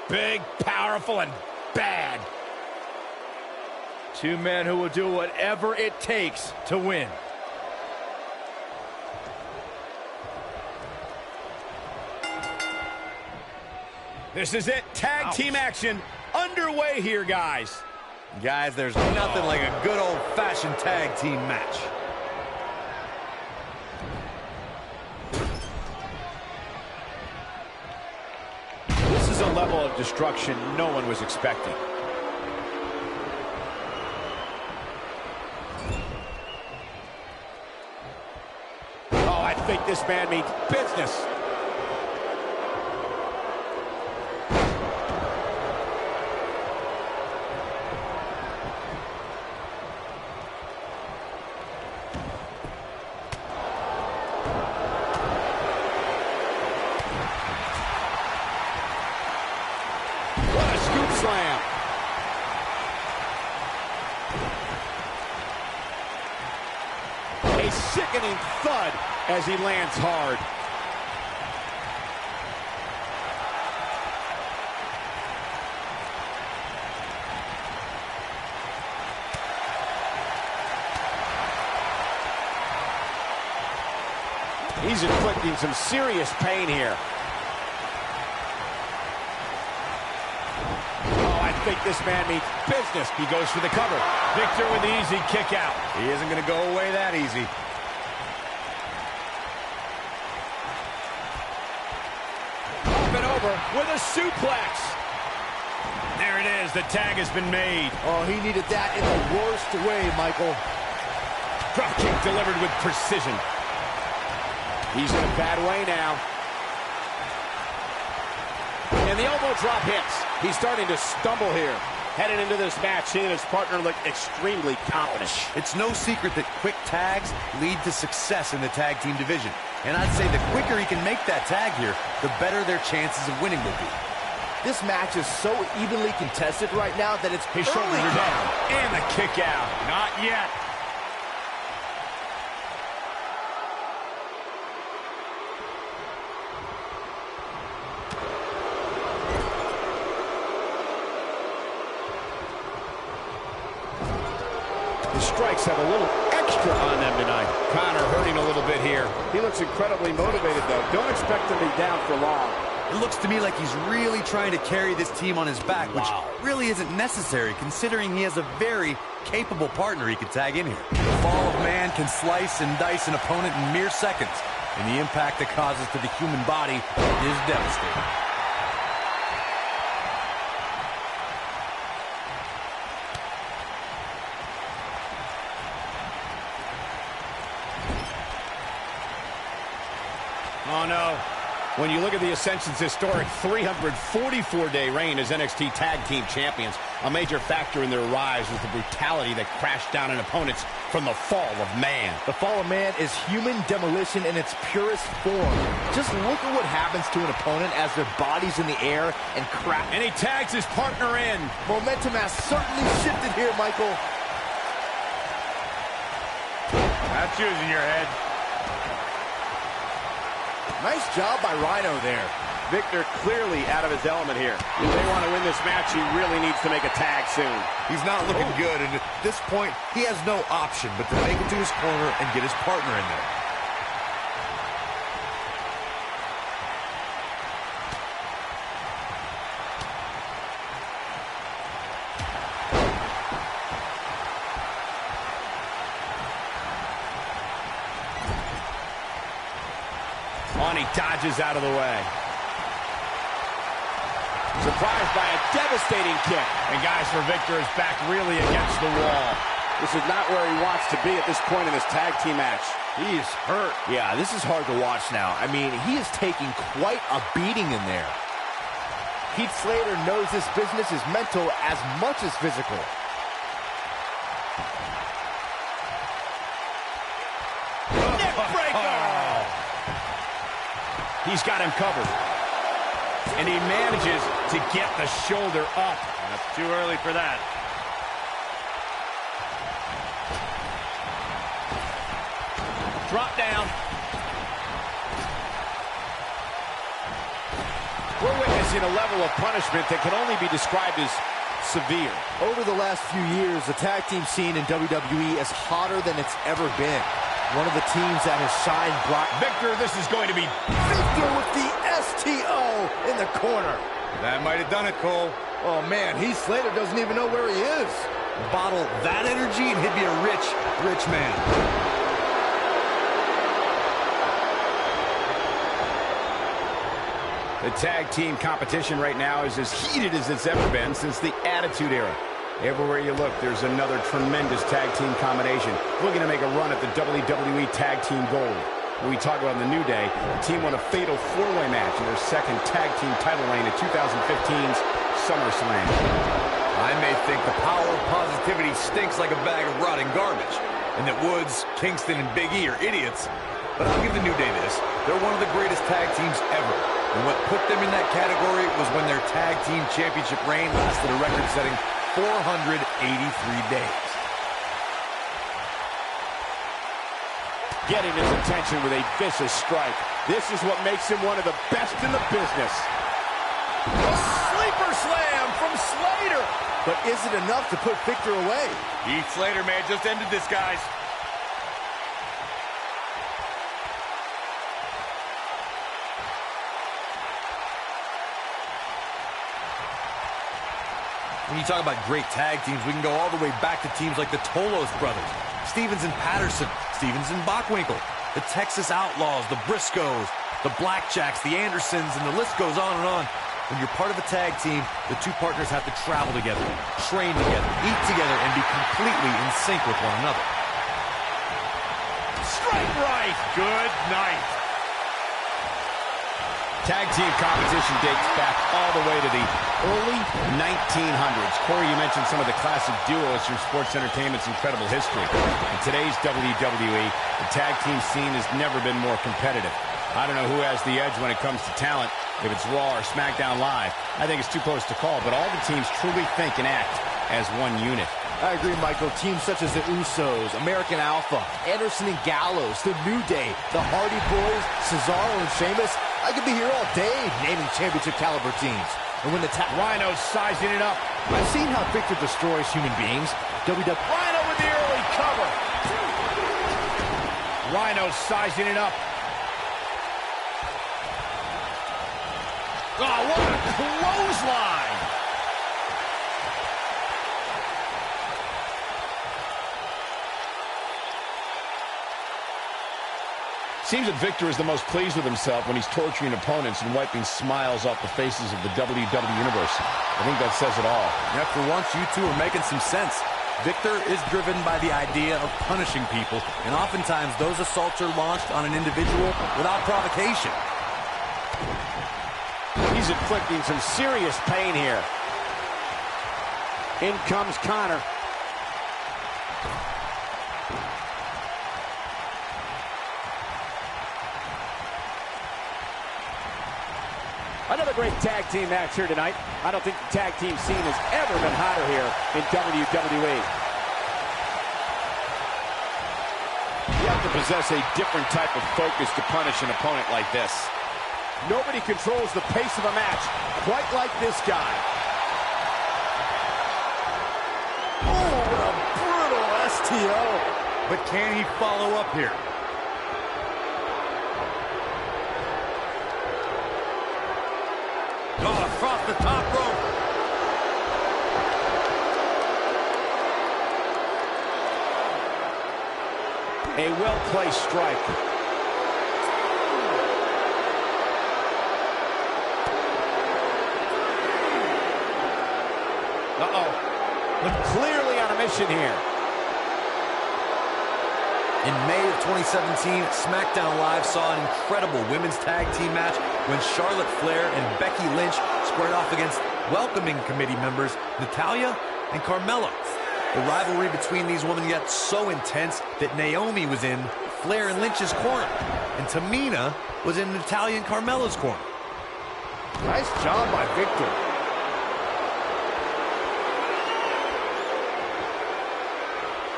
Big, powerful, and bad. Two men who will do whatever it takes to win. This is it. Tag team action underway here, guys. Guys, there's nothing like a good old-fashioned tag team match. This is a level of destruction no one was expecting. Oh, I think this man means business. What a scoop slam. A sickening thud as he lands hard. He's inflicting some serious pain here. Oh, I think this man means business. He goes for the cover. Victor with the easy kick out. He isn't going to go away that easy. Up and over with a suplex. There it is. The tag has been made. Oh, he needed that in the worst way, Michael. Drop kick delivered with precision. He's in a bad way now. And the elbow drop hits. He's starting to stumble here. Headed into this match, seeing his partner look extremely confident. It's no secret that quick tags lead to success in the tag team division. And I'd say the quicker he can make that tag here, the better their chances of winning will be. This match is so evenly contested right now that it's His shoulders are down. And the kick out. Not yet. The strikes have a little extra on them tonight. Connor hurting a little bit here. He looks incredibly motivated, though. Don't expect him to be down for long. It looks to me like he's really trying to carry this team on his back, which really isn't necessary considering he has a very capable partner he can tag in here. The fall of man can slice and dice an opponent in mere seconds, and the impact it causes to the human body is devastating. Oh, no. When you look at the Ascension's historic 344-day reign as NXT Tag Team Champions, a major factor in their rise was the brutality that crashed down on opponents from the fall of man. The fall of man is human demolition in its purest form. Just look at what happens to an opponent as their body's in the air and crash. And he tags his partner in. Momentum has certainly shifted here, Michael. That's using your head. Nice job by Rhino there. Victor clearly out of his element here. If they want to win this match, he really needs to make a tag soon. He's not looking good, and at this point, he has no option but to make it to his corner and get his partner in there. On, he dodges out of the way. Surprised by a devastating kick. And guys, for Victor is back really against the wall. This is not where he wants to be at this point in this tag team match. He is hurt. Yeah, this is hard to watch now. I mean, he is taking quite a beating in there. Heath Slater knows this business is mental as much as physical. Neck breaker! He's got him covered. And he manages to get the shoulder up. That's too early for that. Drop down. We're witnessing a level of punishment that can only be described as severe. Over the last few years, the tag team scene in WWE is hotter than it's ever been. One of the teams that has shined bright. Victor, this is going to be... Victor with the STO in the corner. That might have done it, Cole. Oh, man, Heath Slater doesn't even know where he is. Bottle that energy and he'd be a rich, rich man. The tag team competition right now is as heated as it's ever been since the Attitude Era. Everywhere you look, there's another tremendous tag team combination looking to make a run at the WWE Tag Team Gold. When we talk about the New Day, the team won a fatal four-way match in their second tag team title reign at 2015's SummerSlam. I may think the power of positivity stinks like a bag of rotting garbage, and that Woods, Kingston, and Big E are idiots, but I'll give the New Day this. They're one of the greatest tag teams ever, and what put them in that category was when their tag team championship reign lasted a record-setting 483 days. Getting his attention with a vicious strike. This is what makes him one of the best in the business. A sleeper slam from Slater. But is it enough to put Victor away? Heath Slater may have just ended this, guys. When you talk about great tag teams, we can go all the way back to teams like the Tolos brothers, Stevens and Patterson, Stevens and Bockwinkel, the Texas Outlaws, the Briscoes, the Blackjacks, the Andersons, and the list goes on and on. When you're part of a tag team, the two partners have to travel together, train together, eat together, and be completely in sync with one another. Straight right. Good night. Tag team competition dates back all the way to the early 1900s. Corey, you mentioned some of the classic duos through sports entertainment's incredible history. In today's WWE, the tag team scene has never been more competitive. I don't know who has the edge when it comes to talent, if it's Raw or Smackdown Live. I think it's too close to call, but all the teams truly think and act as one unit. I agree, Michael. Teams such as the Usos, American Alpha, Anderson and Gallows, The New Day, the Hardy Boys, Cesaro and Sheamus. I could be here all day naming championship caliber teams. And when the Rhino's sizing it up. I've seen how Victor destroys human beings. Rhino with the early cover. Rhino's sizing it up. Oh, what a clothesline! Seems that Victor is the most pleased with himself when he's torturing opponents and wiping smiles off the faces of the WWE Universe. I think that says it all. Yeah, for once, you two are making some sense. Victor is driven by the idea of punishing people, and oftentimes those assaults are launched on an individual without provocation. He's inflicting some serious pain here. In comes Connor. Another great tag team match here tonight. I don't think the tag team scene has ever been hotter here in WWE. You have to possess a different type of focus to punish an opponent like this. Nobody controls the pace of a match quite like this guy. Oh, what a brutal STO. But can he follow up here? Oh, across the top rope. A well-placed strike. But clearly on a mission here. In May of 2017, Smackdown Live saw an incredible women's tag team match when Charlotte Flair and Becky Lynch squared off against welcoming committee members Natalya and Carmella. The rivalry between these women got so intense that Naomi was in Flair and Lynch's corner, and Tamina was in Natalya and Carmella's corner. Nice job by Victor.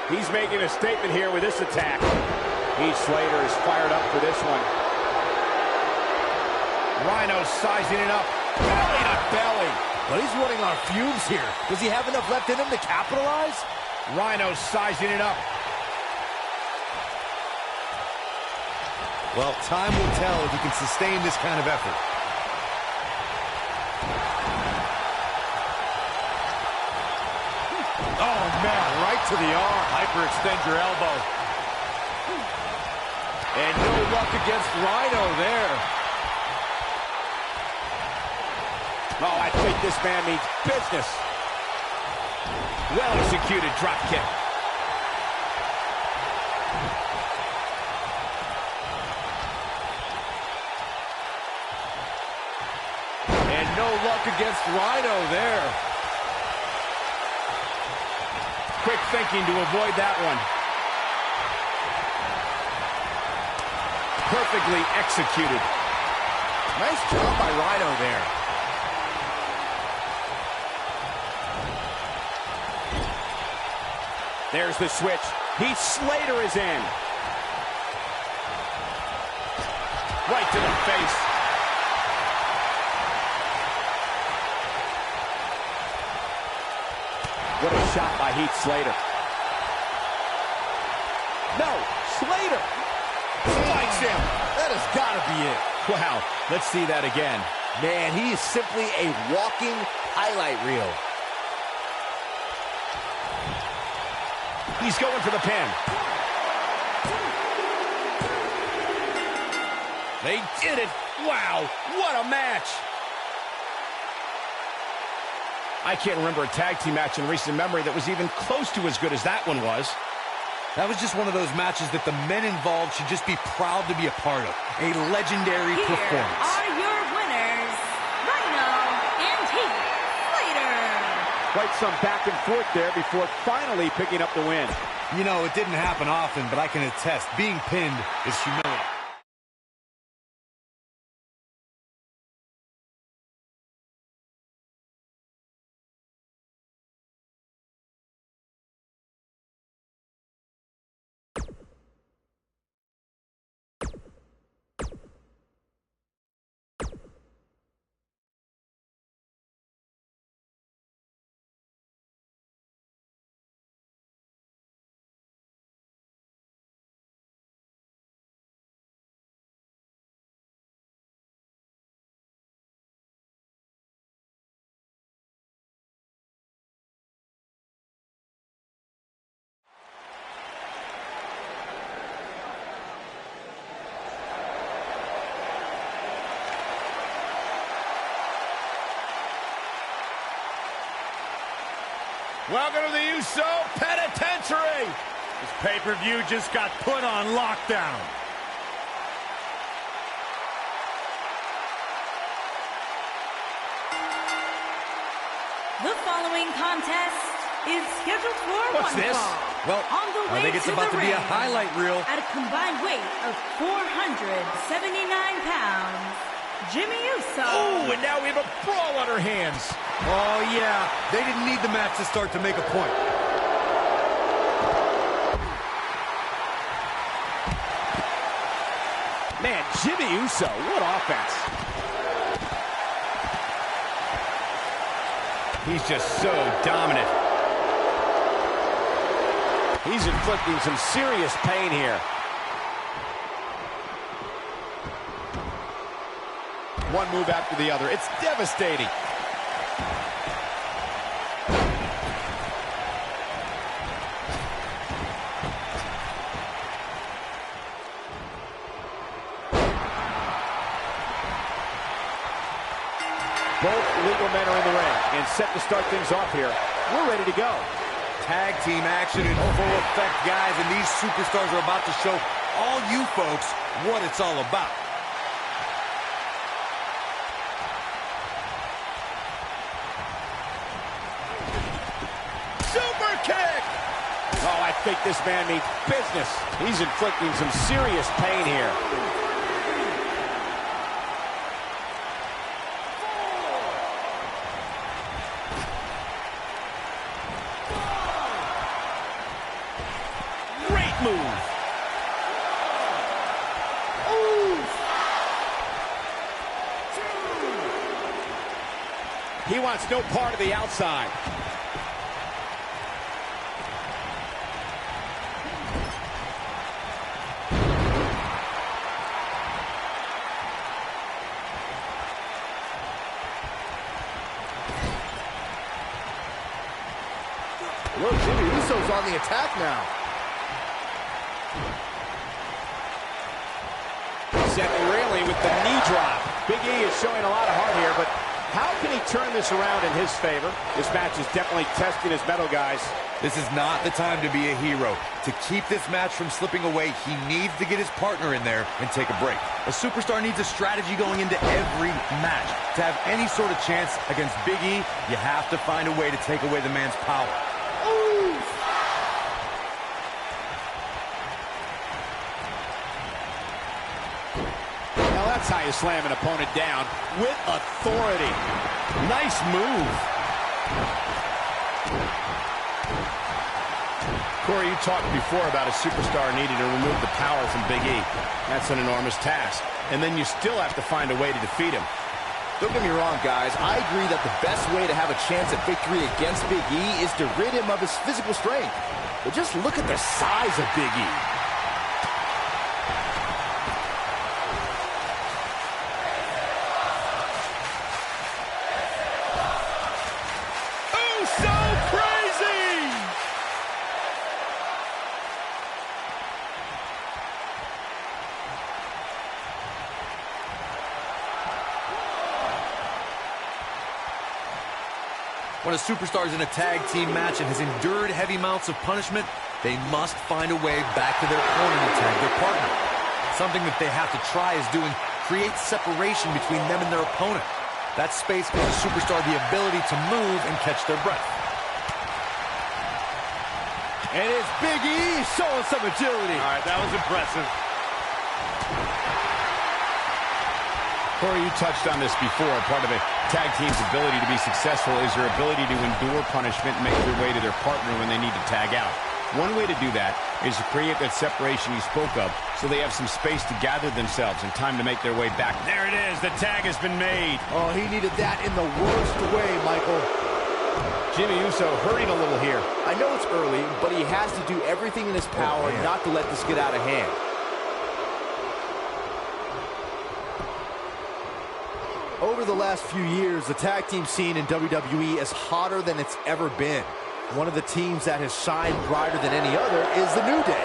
He's making a statement here with this attack. Heath Slater is fired up for this one. Rhino sizing it up. Belly to belly. But he's running on fumes here. Does he have enough left in him to capitalize? Rhino sizing it up. Well, time will tell if he can sustain this kind of effort. Oh, man, right to the arm. Hyperextend your elbow. And no luck against Rhino there. Oh, I think this man means business. Well-executed drop kick. And no luck against Rhino there. Quick thinking to avoid that one. Perfectly executed. Nice job by Rhino there. There's the switch. Heath Slater is in. Right to the face. What a shot by Heath Slater. No, Slater Spikes him. That has got to be it. Wow, let's see that again. Man, he is simply a walking highlight reel. He's going for the pin. They did it. Wow, what a match. I can't remember a tag team match in recent memory that was even close to as good as that one was. That was just one of those matches that the men involved should just be proud to be a part of. A legendary performance. Here are your winners, Rhino and Heath Slater. Quite some back and forth there before finally picking up the win. You know, it didn't happen often, but I can attest, being pinned is humiliating. Welcome to the USO Penitentiary. This pay-per-view just got put on lockdown. The following contest is scheduled for What's one this? fall. Well, on the way I think it's to about the to be a ring highlight reel. at a combined weight of 479 pounds, Jimmy Uso. Oh, and now we have a brawl on our hands. Oh, yeah. They didn't need the match to start to make a point. Man, Jimmy Uso, what offense. He's just so dominant. He's inflicting some serious pain here. One move after the other. It's devastating. Both legal men are in the ring and set to start things off here. We're ready to go. Tag team action in full effect, guys, and these superstars are about to show all you folks what it's all about. Super kick! Oh, I think this man means business. He's inflicting some serious pain here. Great move. He wants no part of the outside. Look, Jimmy Uso's on the attack now. Set really with the knee drop. Big E is showing a lot of heart here, but how can he turn this around in his favor? This match is definitely testing his mettle, guys. This is not the time to be a hero. To keep this match from slipping away, he needs to get his partner in there and take a break. A superstar needs a strategy going into every match. To have any sort of chance against Big E, you have to find a way to take away the man's power. Now that's how you slam an opponent down with authority. Nice move. Corey, you talked before about a superstar needing to remove the power from Big E. That's an enormous task. And then you still have to find a way to defeat him. Don't get me wrong, guys. I agree that the best way to have a chance at victory against Big E is to rid him of his physical strength. But just look at the size of Big E. When a superstar is in a tag team match and has endured heavy amounts of punishment, they must find a way back to their corner to tag their partner. Something that they have to try is doing create separation between them and their opponent. That space gives a superstar the ability to move and catch their breath. And it's Big E showing some agility. All right, that was impressive. Corey, you touched on this before. Part of a tag team's ability to be successful is their ability to endure punishment and make their way to their partner when they need to tag out. One way to do that is to create that separation you spoke of so they have some space to gather themselves and time to make their way back. There it is. The tag has been made. Oh, he needed that in the worst way, Michael. Jimmy Uso hurting a little here. I know it's early, but he has to do everything in his power not to let this get out of hand. Over the last few years, the tag team scene in WWE is hotter than it's ever been. One of the teams that has shined brighter than any other is the New Day.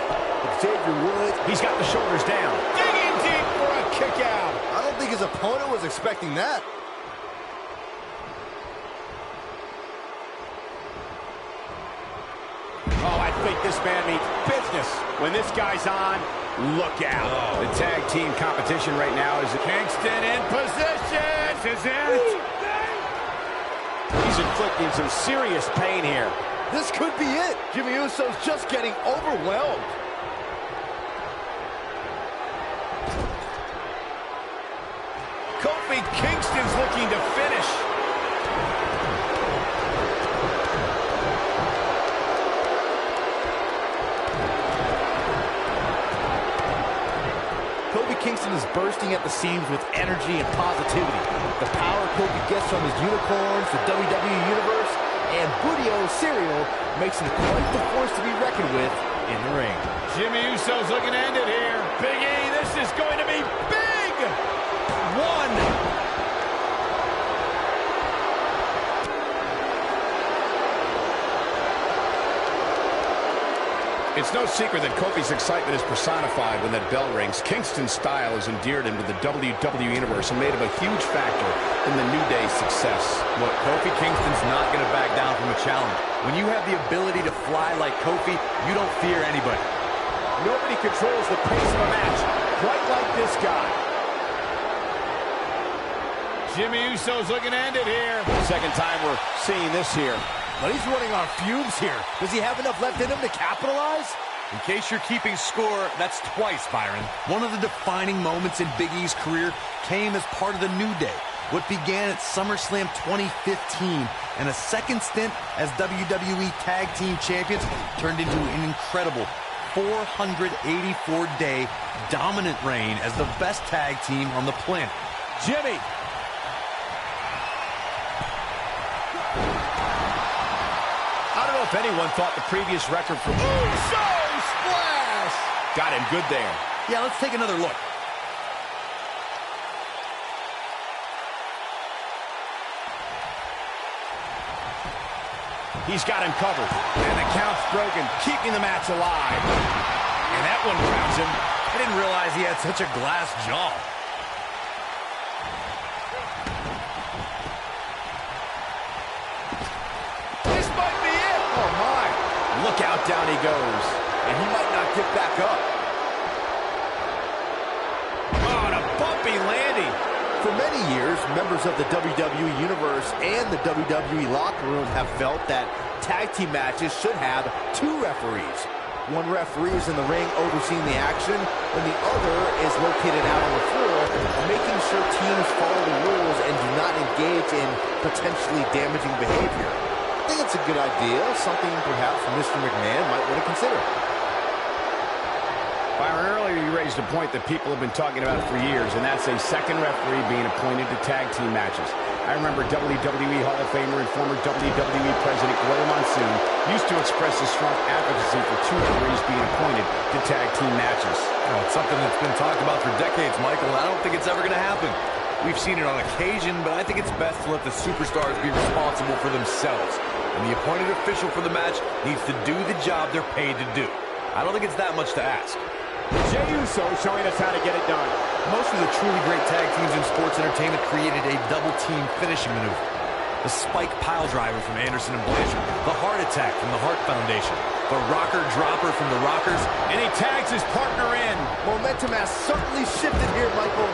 Xavier Woods, He's got the shoulders down. Digging deep for a kick out. I don't think his opponent was expecting that. Oh, I think this man means business. When this guy's on, look out. The tag team competition right now is Kingston in position. This is it. He's inflicting some serious pain here. This could be it. Jimmy Uso's just getting overwhelmed. Kofi Kingston's looking to finish. Kofi Kingston is bursting at the seams with energy and positivity. The power Kofi gets from his unicorns, the WWE Universe, and Budio cereal makes him quite the force to be reckoned with in the ring. Jimmy Uso's looking to end it here. Big E, this is going to be big. One. It's no secret that Kofi's excitement is personified when that bell rings. Kingston's style has endeared him to the WWE Universe and made him a huge factor in the New Day's success. Look, Kofi Kingston's not going to back down from a challenge. When you have the ability to fly like Kofi, you don't fear anybody. Nobody controls the pace of a match quite like this guy. Jimmy Uso's looking to end it here. Second time we're seeing this here. But he's running on fumes here. Does he have enough left in him to capitalize? In case you're keeping score, that's twice, Byron. One of the defining moments in Big E's career came as part of the New Day. What began at SummerSlam 2015 and a second stint as WWE Tag Team Champions turned into an incredible 484-day dominant reign as the best tag team on the planet. Jimmy. I don't know if anyone thought the previous record for Uso splash. got him good there. Yeah, let's take another look. He's got him covered. And the count's broken, keeping the match alive. And that one grabs him. I didn't realize he had such a glass jaw. This might be it. Oh, my. Look out, down he goes. And he might not get back up. Oh, and a bumpy landing. For many years, members of the WWE Universe and the WWE locker room have felt that tag team matches should have two referees. One referee is in the ring overseeing the action, and the other is located out on the floor, making sure teams follow the rules and do not engage in potentially damaging behavior. I think it's a good idea, something perhaps Mr. McMahon might want to consider. Byron, earlier you raised a point that people have been talking about for years, and that's a second referee being appointed to tag team matches. I remember WWE Hall of Famer and former WWE President Gorilla Monsoon used to express his strong advocacy for two referees being appointed to tag team matches. Well, it's something that's been talked about for decades, Michael, and I don't think it's ever going to happen. We've seen it on occasion, but I think it's best to let the superstars be responsible for themselves. And the appointed official for the match needs to do the job they're paid to do. I don't think it's that much to ask. Jey Uso showing us how to get it done. Most of the truly great tag teams in sports entertainment created a double-team finishing maneuver. The spike pile driver from Anderson and Blanchard. The heart attack from the Hart Foundation. The rocker dropper from the Rockers. And he tags his partner in. Momentum has certainly shifted here, Michael.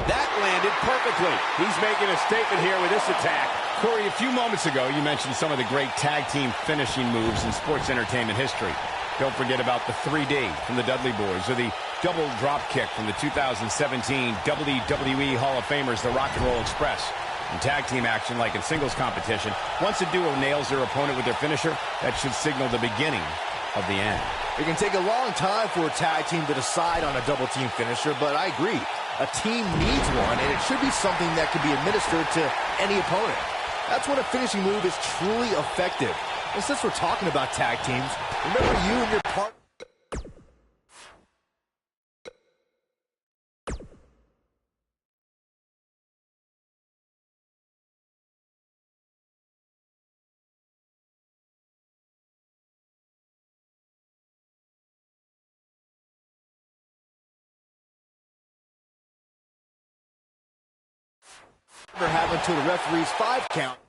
That landed perfectly. He's making a statement here with this attack. Corey, a few moments ago, you mentioned some of the great tag team finishing moves in sports entertainment history. Don't forget about the 3D from the Dudley Boys, or the double drop kick from the 2017 WWE Hall of Famers, the Rock and Roll Express. In tag team action, like in singles competition, once a duo nails their opponent with their finisher, that should signal the beginning of the end. It can take a long time for a tag team to decide on a double team finisher, but I agree. A team needs one, and it should be something that can be administered to any opponent. That's when a finishing move is truly effective. And since we're talking about tag teams, remember you and your partner having to the referee's 5 count.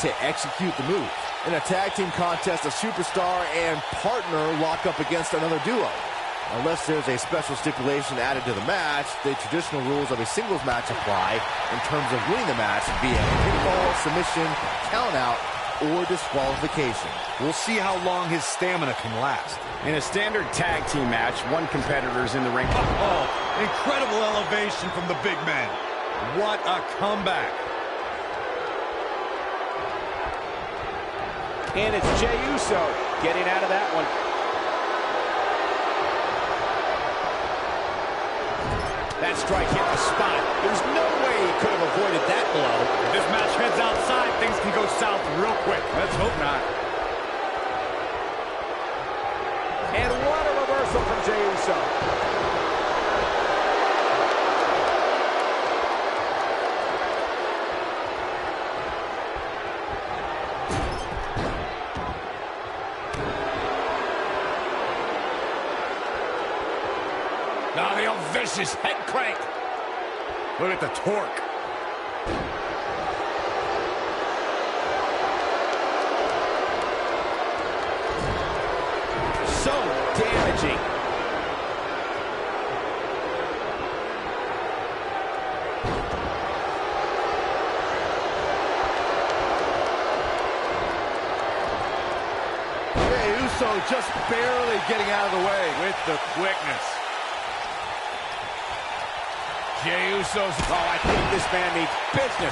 To execute the move. In a tag team contest, a superstar and partner lock up against another duo. Unless there's a special stipulation added to the match, the traditional rules of a singles match apply in terms of winning the match via pinfall, submission, countout, or disqualification. We'll see how long his stamina can last. In a standard tag team match, one competitor is in the ring. Oh, incredible elevation from the big man. What a comeback. And it's Jey Uso getting out of that one. That strike hit the spot. There's no way he could have avoided that blow. If this match heads outside, things can go south real quick. Let's hope not. And what a reversal from Jey Uso. Now the old vicious head crank. Look at the torque. So damaging. Jey Uso just barely getting out of the way. With the quickness. Jey Uso's... Oh, I think this man needs business.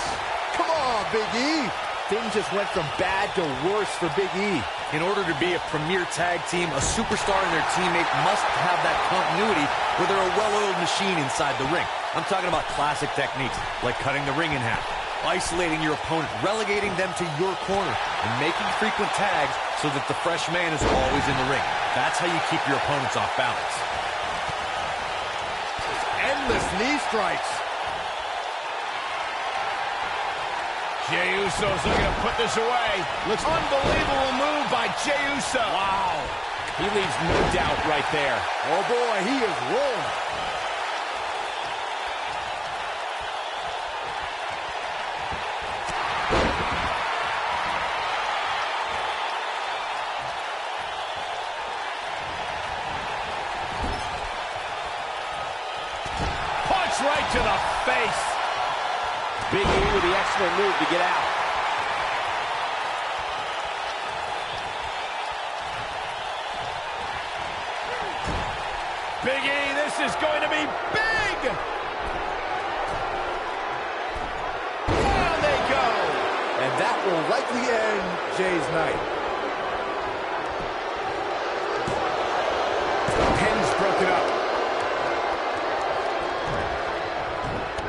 Come on, Big E. Things just went from bad to worse for Big E. In order to be a premier tag team, a superstar and their teammate must have that continuity where they're a well-oiled machine inside the ring. I'm talking about classic techniques, like cutting the ring in half, isolating your opponent, relegating them to your corner, and making frequent tags so that the fresh man is always in the ring. That's how you keep your opponents off balance. Endless knee strikes. Jey Uso's looking to put this away. Looks unbelievable move by Jey Uso. Wow. He leaves no doubt right there. Oh, boy, he is rolling. Punch right to the face. Big E with the excellent move to get out. Big E, this is going to be big! Down they go! And that will likely end Jay's night. Pin's broken up.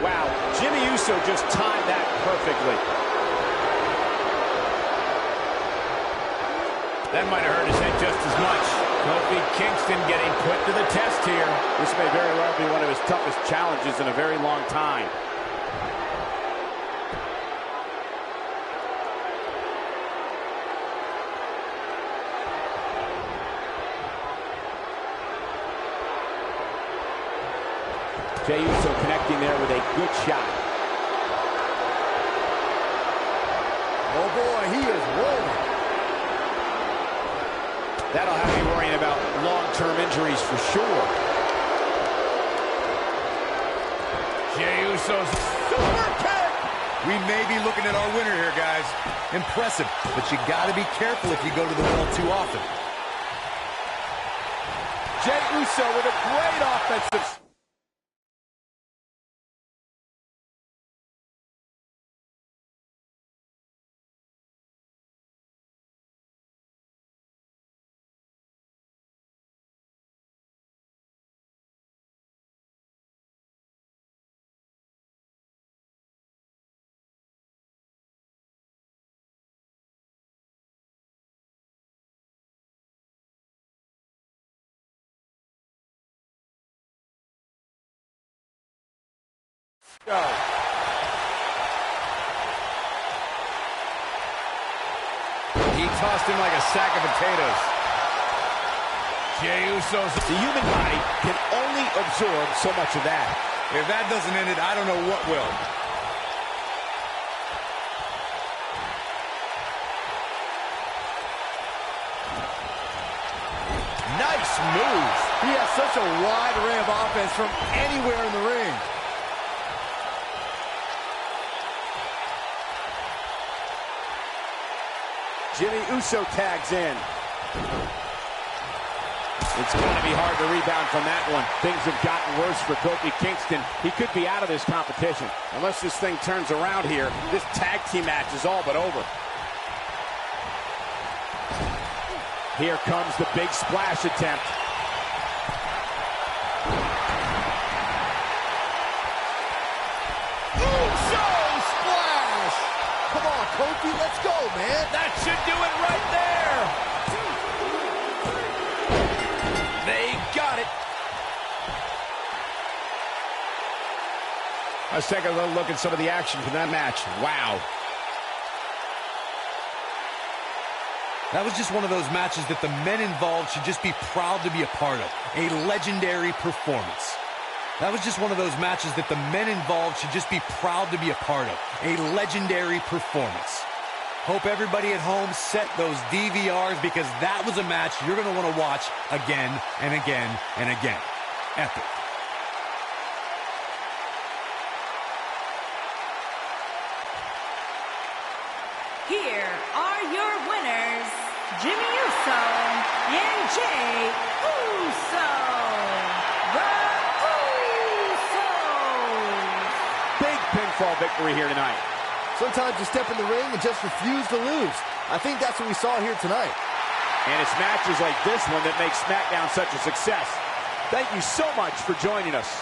Wow, Jimmy Uso just timed that perfectly. That might have hurt his head just as much. Kofi Kingston getting put to the test here. This may very well be one of his toughest challenges in a very long time. Jey Uso connecting there with a good shot. Oh boy, he is rolling. That'll have you worrying about long-term injuries for sure. Jey Uso's super kick. We may be looking at our winner here, guys. Impressive, but you got to be careful if you go to the well too often. Jey Uso with a great offensive... Go. He tossed him like a sack of potatoes. Jey Uso's... The human body can only absorb so much of that. If that doesn't end it, I don't know what will. Nice move. He has such a wide array of offense from anywhere in the ring. Jimmy Uso tags in. It's going to be hard to rebound from that one. Things have gotten worse for Kofi Kingston. He could be out of this competition. Unless this thing turns around here, this tag team match is all but over. Here comes the big splash attempt. Uso splash! Come on, Kofi, let's go, man. That should do it right there. They got it. Let's take a little look at some of the action from that match. Wow. That was just one of those matches that the men involved should just be proud to be a part of. A legendary performance. That was just one of those matches that the men involved should just be proud to be a part of. A legendary performance. Hope everybody at home set those DVRs because that was a match you're going to want to watch again and again and again. Epic. Here are your winners, Jimmy Uso and Jey Uso. The Usos. Big pinfall victory here tonight. Sometimes you step in the ring and just refuse to lose. I think that's what we saw here tonight. And it's matches like this one that make Smackdown such a success. Thank you so much for joining us.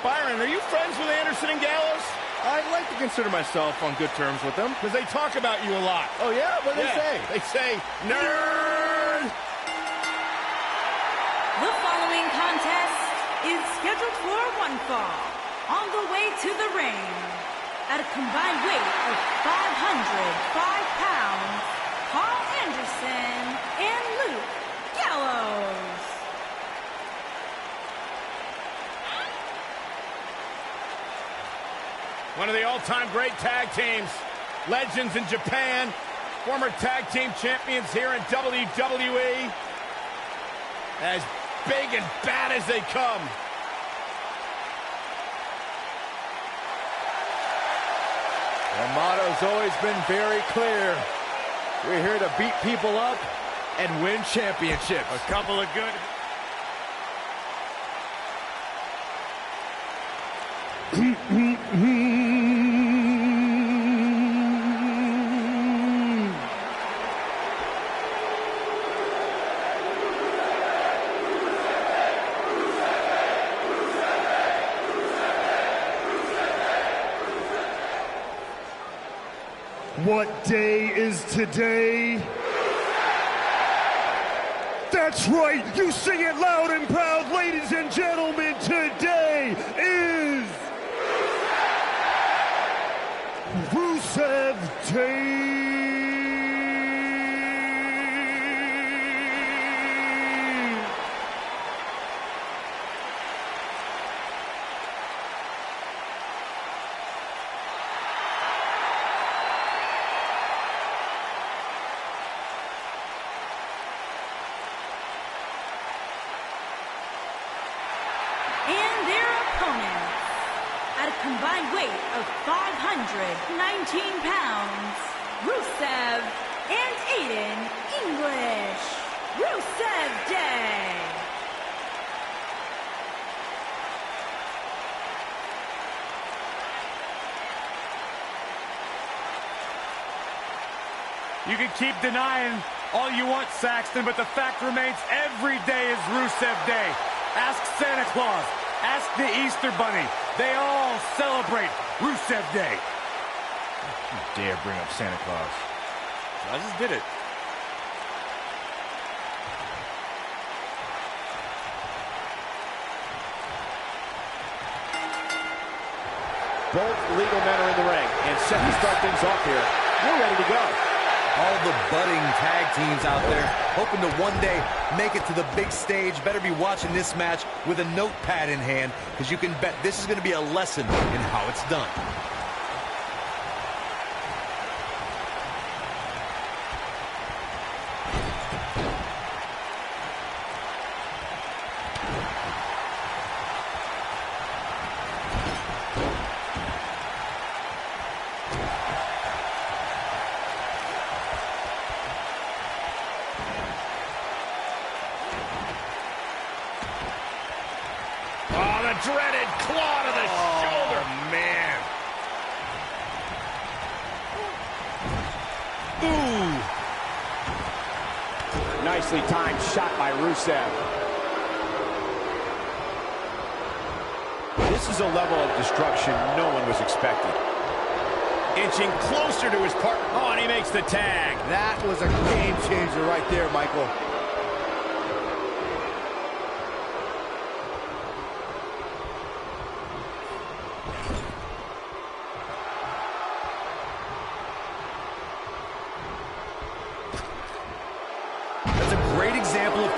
Byron, are you friends with Anderson and Gallows? I'd like to consider myself on good terms with them. Because they talk about you a lot. Oh, yeah? What do they say? They say, nerd! The following contest is scheduled for one fall. On the way to the ring, at a combined weight of 505 pounds, Paul Anderson and Luke Gallows. One of the all-time great tag teams. Legends in Japan. Former tag team champions here in WWE. As big and bad as they come. Their motto's always been very clear. We're here to beat people up and win championships. A couple of good... What day is today? That's right, you sing it loud and proud, ladies and gentlemen. Today is Rusev Day. And their opponents, at a combined weight of 519 pounds, Rusev and Aiden English. Rusev Day. You can keep denying all you want, Saxton, but the fact remains every day is Rusev Day. Ask Santa Claus. Ask the Easter Bunny. They all celebrate Rusev Day. You dare bring up Santa Claus. I just did it. Both legal men are in the ring, and set to start things off here. We're ready to go. All the budding tag teams out there hoping to one day make it to the big stage better be watching this match with a notepad in hand, because you can bet this is going to be a lesson in how it's done. Dreaded claw to the shoulder. Man. Ooh. Nicely timed shot by Rusev. This is a level of destruction no one was expecting. Inching closer to his partner. Oh, and he makes the tag. That was a game changer right there, Michael.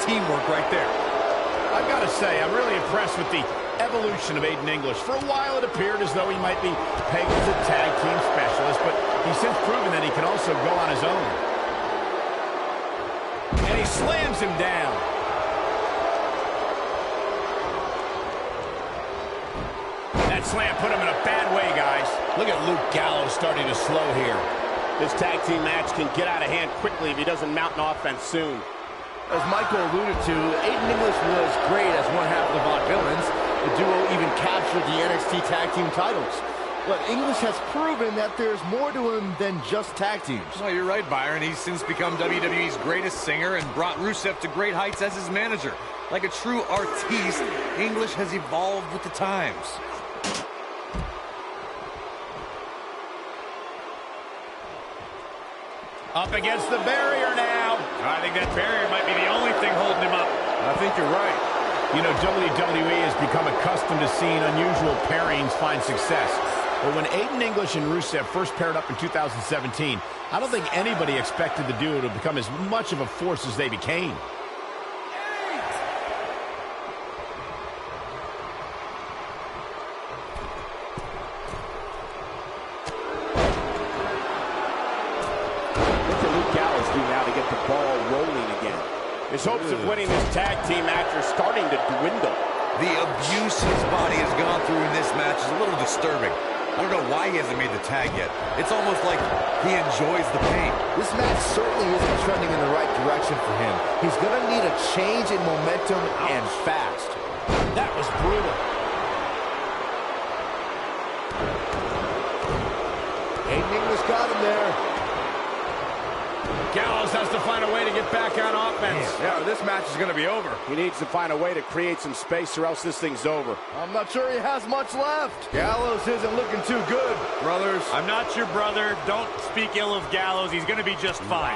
Teamwork right there. I've got to say, I'm really impressed with the evolution of Aiden English. For a while, it appeared as though he might be pegged as a tag team specialist, but he's since proven that he can also go on his own. And he slams him down. That slam put him in a bad way, guys. Look at Luke Gallows starting to slow here. This tag team match can get out of hand quickly if he doesn't mount an offense soon. As Michael alluded to, Aiden English was great as one half of the Vaudevillains. The duo even captured the NXT Tag Team titles. But English has proven that there's more to him than just tag teams. Well, you're right, Byron. He's since become WWE's greatest singer and brought Rusev to great heights as his manager. Like a true artiste, English has evolved with the times. Up against the barrier now. I think that barrier might be the only thing holding him up. I think you're right. You know, WWE has become accustomed to seeing unusual pairings find success. But when Aiden English and Rusev first paired up in 2017, I don't think anybody expected the duo to become as much of a force as they became. What can Luke Gallows do now to get the ball rolling again? His hopes of winning this tag team match are starting to dwindle. The abuse his body has gone through in this match is a little disturbing. I don't know why he hasn't made the tag yet. It's almost like he enjoys the pain. This match certainly isn't trending in the right direction for him. He's going to need a change in momentum and fast. That was brutal. Aiden English got him there. Gallows has to find a way to get back on offense. Yeah, this match is going to be over. He needs to find a way to create some space or else this thing's over. I'm not sure he has much left. Gallows isn't looking too good, brothers. I'm not your brother. Don't speak ill of Gallows. He's going to be just fine.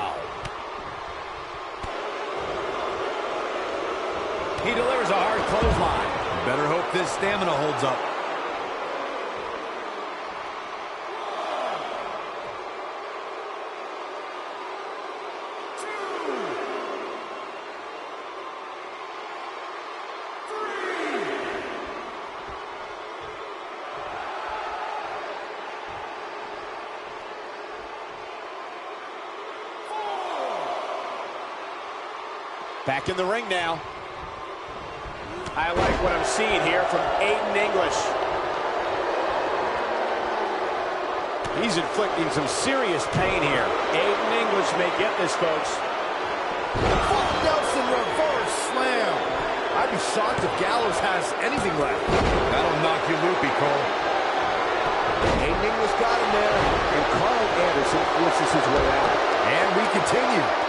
He delivers a hard clothesline. Better hope this stamina holds up. Back in the ring now. I like what I'm seeing here from Aiden English. He's inflicting some serious pain here. Aiden English may get this, folks. Full Nelson reverse slam. I'd be shocked if Gallows has anything left. That'll knock you loopy, Cole. Aiden English got him there. And Carl Anderson forces his way out. And we continue.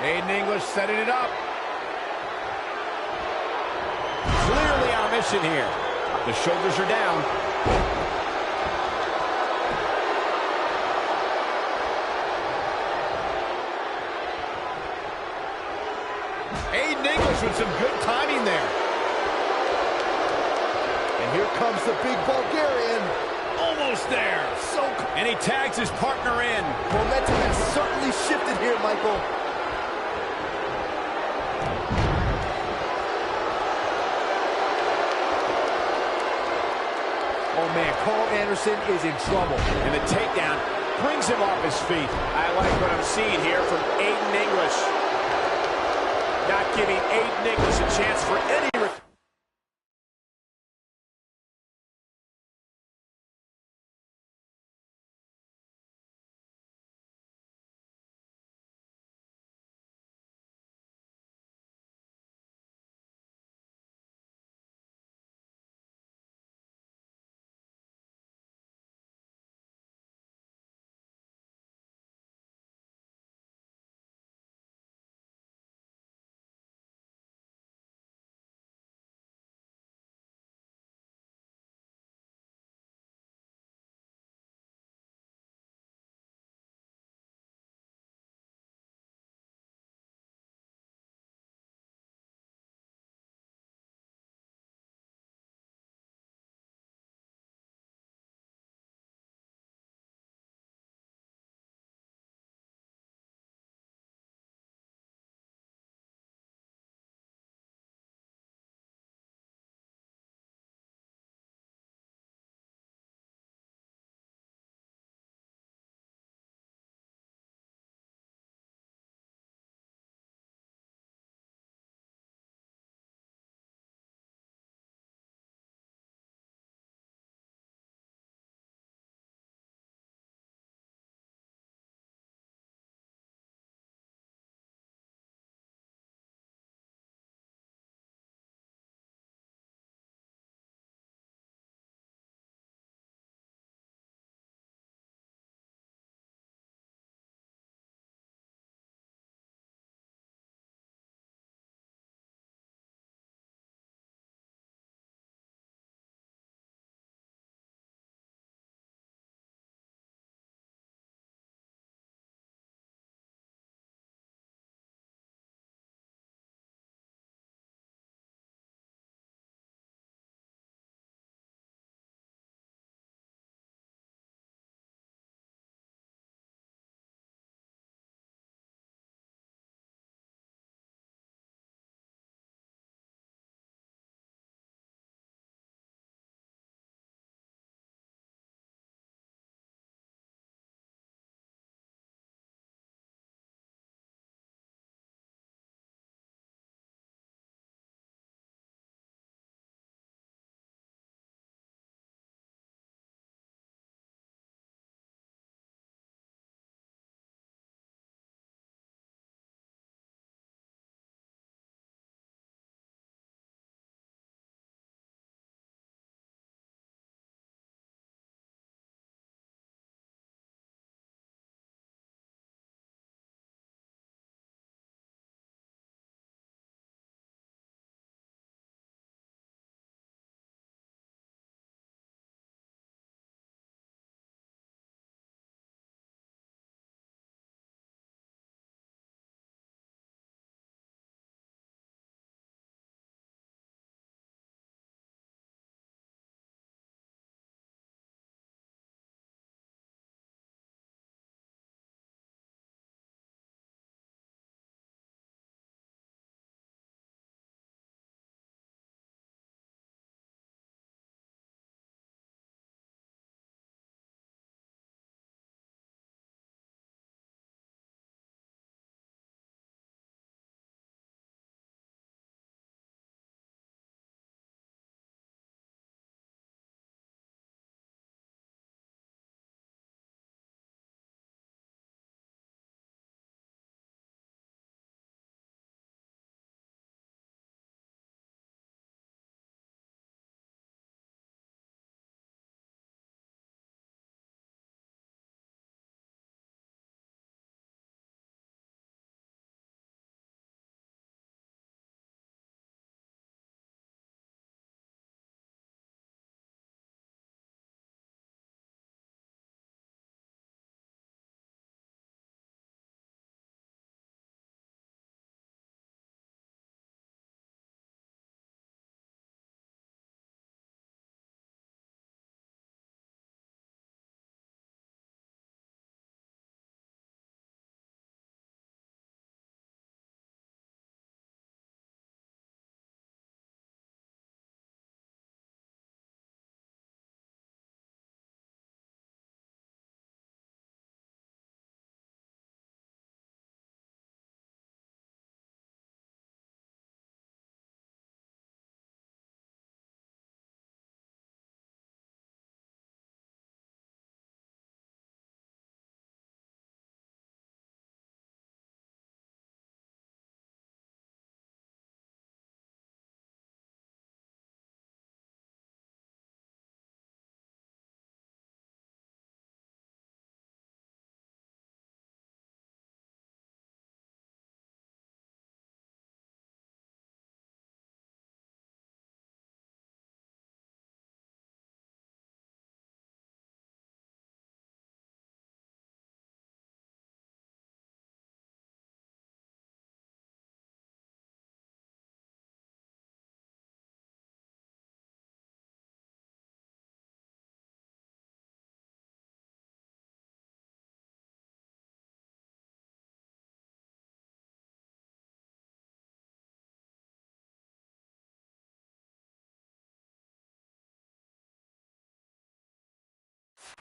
Aiden English setting it up. Clearly on a mission here. The shoulders are down. Aiden English with some good timing there. And here comes the big Bulgarian. Almost there. And he tags his partner in. Momentum has certainly shifted here, Michael. Oh, man, Carl Anderson is in trouble. And the takedown brings him off his feet. I like what I'm seeing here from Aiden English. Not giving Aiden English a chance for any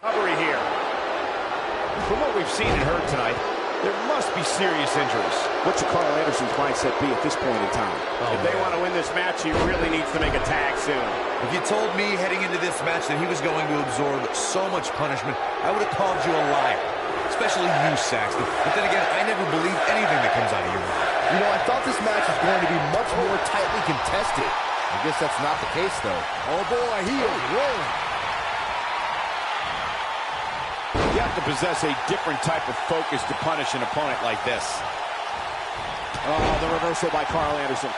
Recovery here. From what we've seen and heard tonight, there must be serious injuries. What should Carl Anderson's mindset be at this point in time? If they want to win this match, he really needs to make a tag soon. If you told me heading into this match that he was going to absorb so much punishment, I would have called you a liar. Especially you, Saxton. But then again, I never believe anything that comes out of your mouth. You know, I thought this match was going to be much more tightly contested. I guess that's not the case, though. Oh, boy, he is rolling. You have to possess a different type of focus to punish an opponent like this. Oh, the reversal by Carl Anderson.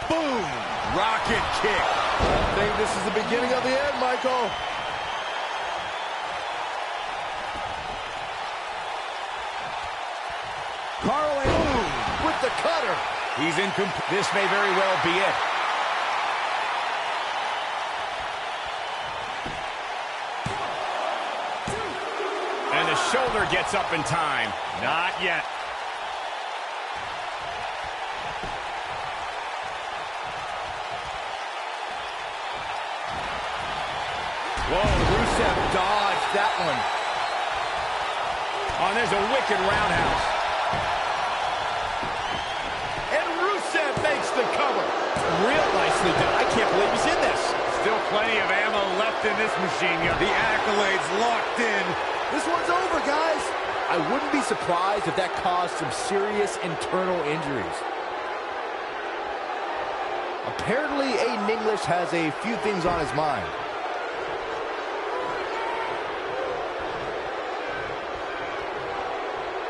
Boom! Rocket kick. I think this is the beginning of the end, Michael. Carl Anderson with the cutter. He's incomplete. This may very well be it. And the shoulder gets up in time. Not yet. Whoa, Rusev dodged that one. Oh, there's a wicked roundhouse. And Rusev makes the cover. Real nicely done. I can't believe he's in this. Still plenty of ammo left in this machine gun. The accolades locked in. This one's over, guys. I wouldn't be surprised if that caused some serious internal injuries. Apparently, Aiden English has a few things on his mind.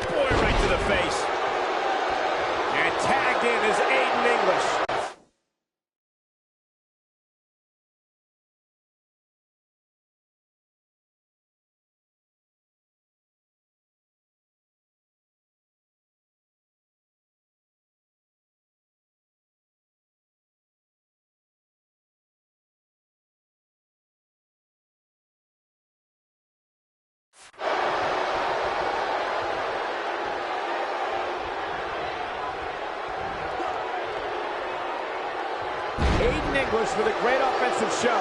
Boy, right to the face. And tagged in is Aiden English. Aiden English with a great offensive show.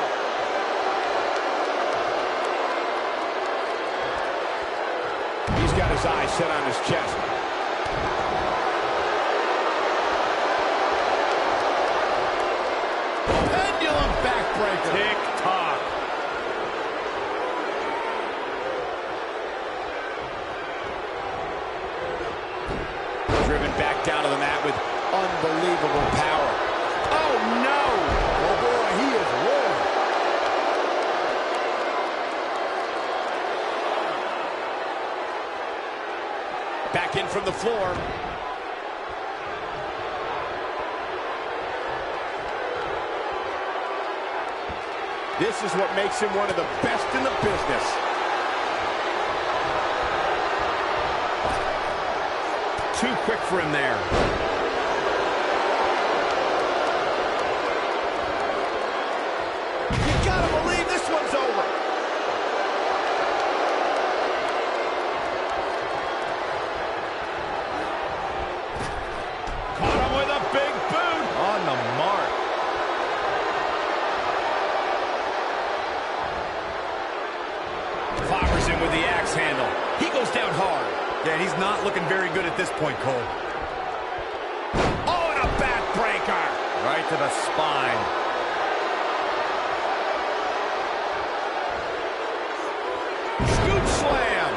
He's got his eyes set on his chest. Pendulum backbreaker. Tick-tock. Driven back down to the mat with unbelievable power. Oh, no! Oh, boy, he is rolling. Back in from the floor. This is what makes him one of the best in the business. Too quick for him there. You gotta believe this one's over. Caught him with a big boot. On the mark. Clobbers him with the axe handle. He goes down hard. Yeah, he's not looking very good at this point, Cole. Oh, and a backbreaker. Right to the spine. Scoop slam.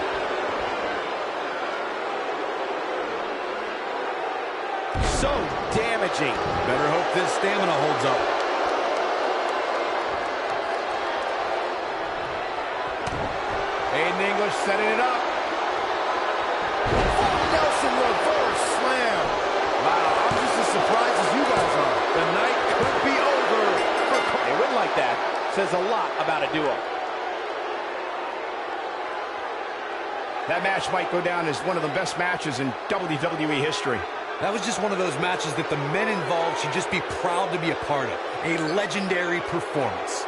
So damaging. Better hope this stamina holds up. Aiden English setting it up. Nelson reverse slam. Wow, I'm just as surprised as you guys are. The night could be over. A win like that says a lot about a duo. That match might go down as one of the best matches in WWE history. That was just one of those matches that the men involved should just be proud to be a part of. A legendary performance.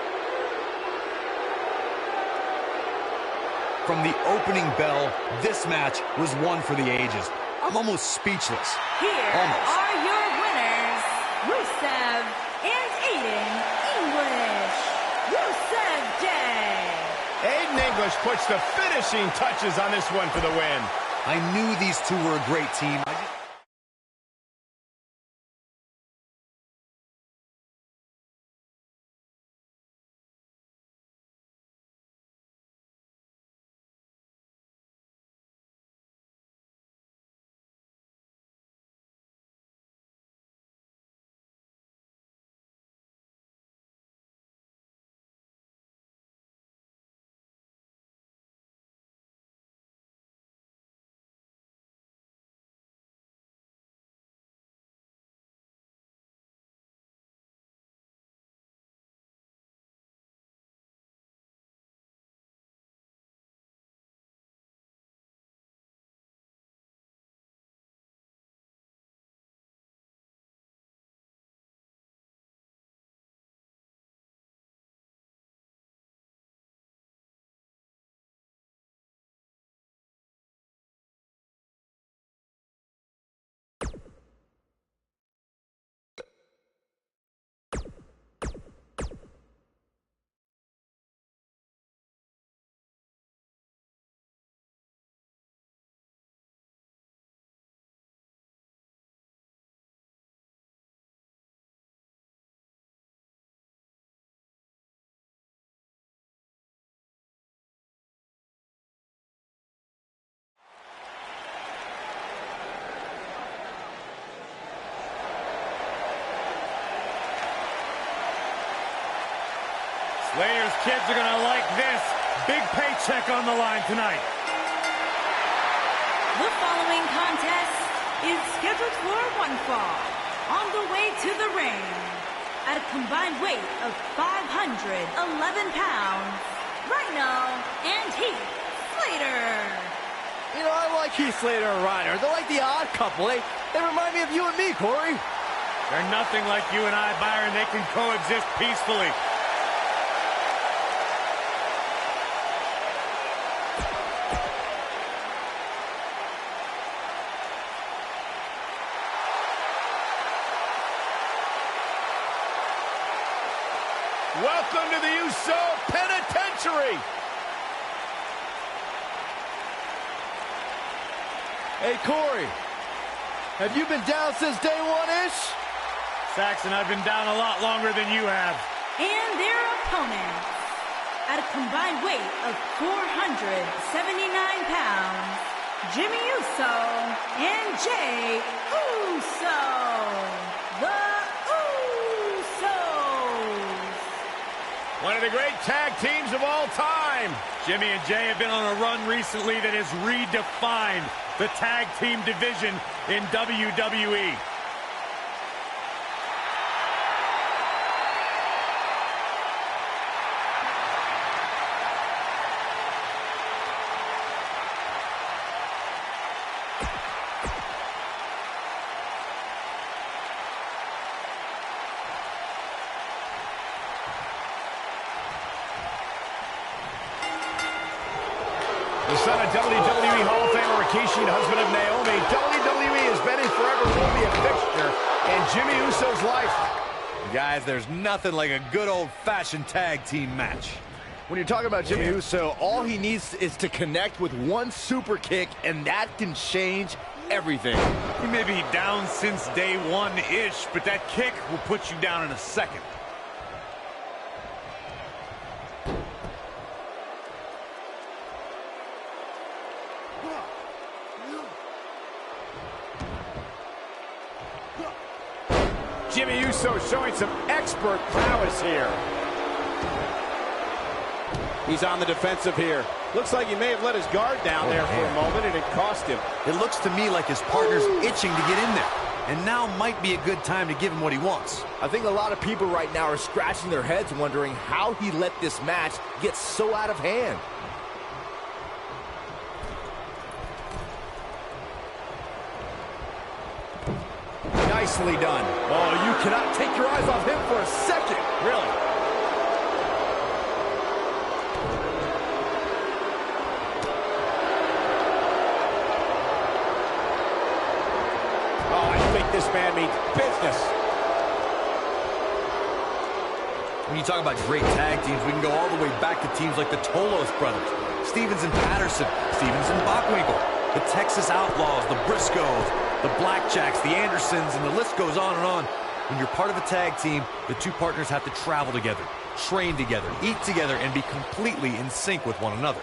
From the opening bell, this match was one for the ages. I'm almost speechless. Here Almost. are your winners, Rusev and Aiden English. English puts the finishing touches on this one for the win. I knew these two were a great team. Slayer's kids are going to like this. Big paycheck on the line tonight. The following contest is scheduled for one fall. On the way to the ring, at a combined weight of 511 pounds, Rhino and Heath Slater. You know, I like Heath Slater and Ryder. They're like the odd couple. They remind me of you and me, Corey. They're nothing like you and I, Byron. They can coexist peacefully. Welcome to the Uso Penitentiary. Hey, Corey, have you been down since day one-ish? Saxon, I've been down a lot longer than you have. And their opponents, at a combined weight of 479 pounds, Jimmy Uso and Jey Uso. The One of the great tag teams of all time. Jimmy and Jey have been on a run recently that has redefined the tag team division in WWE. The son of WWE Hall of Famer Rikishi and husband of Naomi, WWE has been and forever will be a fixture in Jimmy Uso's life. Guys, there's nothing like a good old-fashioned tag team match. When you're talking about Jimmy Uso, all he needs is to connect with one super kick, and that can change everything. He may be down since day one-ish, but that kick will put you down in a second. Jimmy Uso showing some expert prowess here. He's on the defensive here. Looks like he may have let his guard down there for a moment, and it cost him. It looks to me like his partner's itching to get in there. And now might be a good time to give him what he wants. I think a lot of people right now are scratching their heads wondering how he let this match get so out of hand. Nicely done. Oh, you cannot take your eyes off him for a second. Really? Oh, I think this man means business. When you talk about great tag teams, we can go all the way back to teams like the Tolos brothers. Stevens and Patterson, Stevens and Bockwinkel, the Texas Outlaws, the Briscoes, the Blackjacks, the Andersons, and the list goes on and on. When you're part of a tag team, the two partners have to travel together, train together, eat together, and be completely in sync with one another.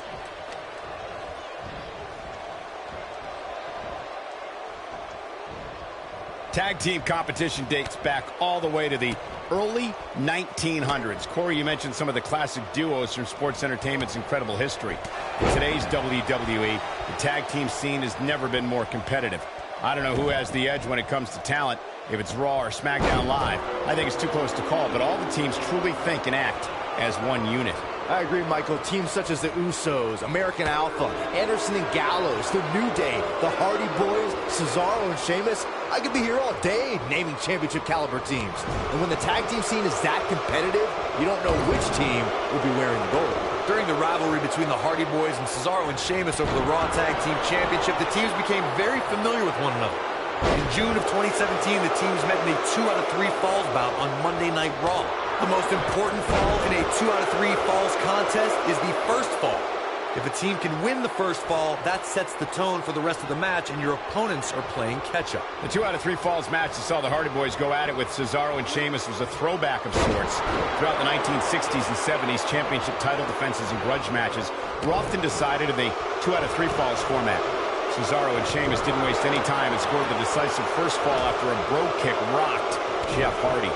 Tag team competition dates back all the way to the early 1900s. Corey, you mentioned some of the classic duos from sports entertainment's incredible history. In today's WWE, the tag team scene has never been more competitive. I don't know who has the edge when it comes to talent, if it's Raw or Smackdown Live. I think it's too close to call, but all the teams truly think and act as one unit. I agree, Michael. Teams such as the Usos, American Alpha, Anderson and Gallows, The New Day, the Hardy Boys, Cesaro and Sheamus. I could be here all day naming championship caliber teams. And when the tag team scene is that competitive, you don't know which team will be wearing the gold. During the rivalry between the Hardy Boys and Cesaro and Sheamus over the Raw Tag Team Championship, the teams became very familiar with one another. In June of 2017, the teams met in a 2 out of 3 falls bout on Monday Night Raw. The most important fall in a 2 out of 3 falls contest is the first fall. If a team can win the first fall, that sets the tone for the rest of the match, and your opponents are playing catch-up. The 2 out of 3 falls match that saw the Hardy Boys go at it with Cesaro and Sheamus was a throwback of sorts. Throughout the 1960s and 70s, championship title defenses and grudge matches were often decided in the 2 out of 3 falls format. Cesaro and Sheamus didn't waste any time and scored the decisive first fall after a brogue kick rocked Jeff Hardy.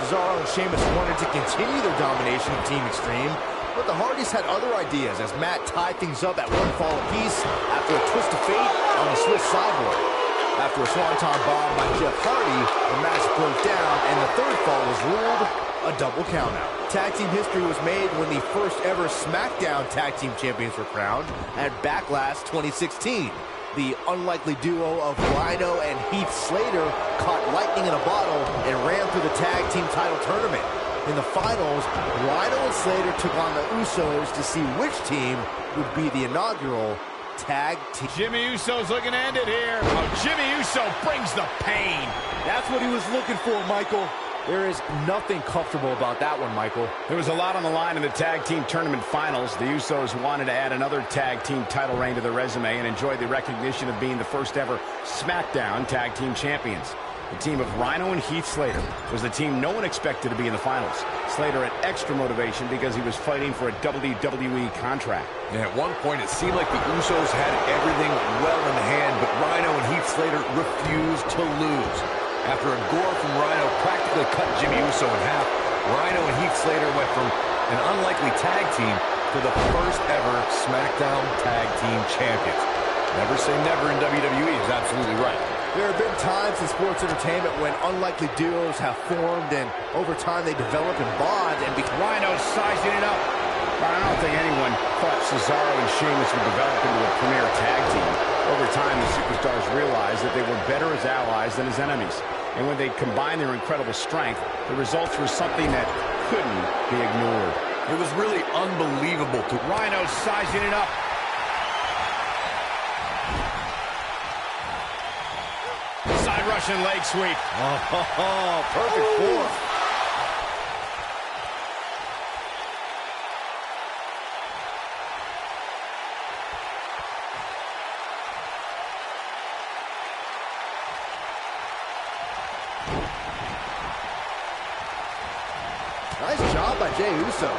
Cesaro and Sheamus wanted to continue their domination of Team Extreme, but the Hardys had other ideas as Matt tied things up at 1 fall apiece after a twist of fate on the Swiss Cyborg. After a swanton bomb by Jeff Hardy, the match broke down and the third fall was ruled a double countout. Tag team history was made when the first ever Smackdown Tag Team Champions were crowned at Backlash 2016. The unlikely duo of Rhino and Heath Slater caught lightning in a bottle and ran through the tag team title tournament. In the finals, Rhino and Slater took on the Usos to see which team would be the inaugural tag team. Jimmy Uso's looking to end it here. Oh, Jimmy Uso brings the pain. That's what he was looking for, Michael. There is nothing comfortable about that one, Michael. There was a lot on the line in the tag team tournament finals. The Usos wanted to add another tag team title reign to their resume and enjoy the recognition of being the first ever Smackdown Tag Team Champions. The team of Rhino and Heath Slater was the team no one expected to be in the finals. Slater had extra motivation because he was fighting for a WWE contract. And at one point, it seemed like the Usos had everything well in hand, but Rhino and Heath Slater refused to lose. After a gore from Rhino practically cut Jimmy Uso in half, Rhino and Heath Slater went from an unlikely tag team to the first ever SmackDown Tag Team Champions. Never say never in WWE is absolutely right. There have been times in sports entertainment when unlikely duos have formed and over time they develop and bond and become... Rhino's sizing it up. I don't think anyone thought Cesaro and Sheamus would develop into a premier tag team. Over time, the superstars realized that they were better as allies than as enemies. And when they combined their incredible strength, the results were something that couldn't be ignored. It was really unbelievable to... Rhino sizing it up. Side Russian leg sweep. Oh, perfect form. Nice job by Jey Uso.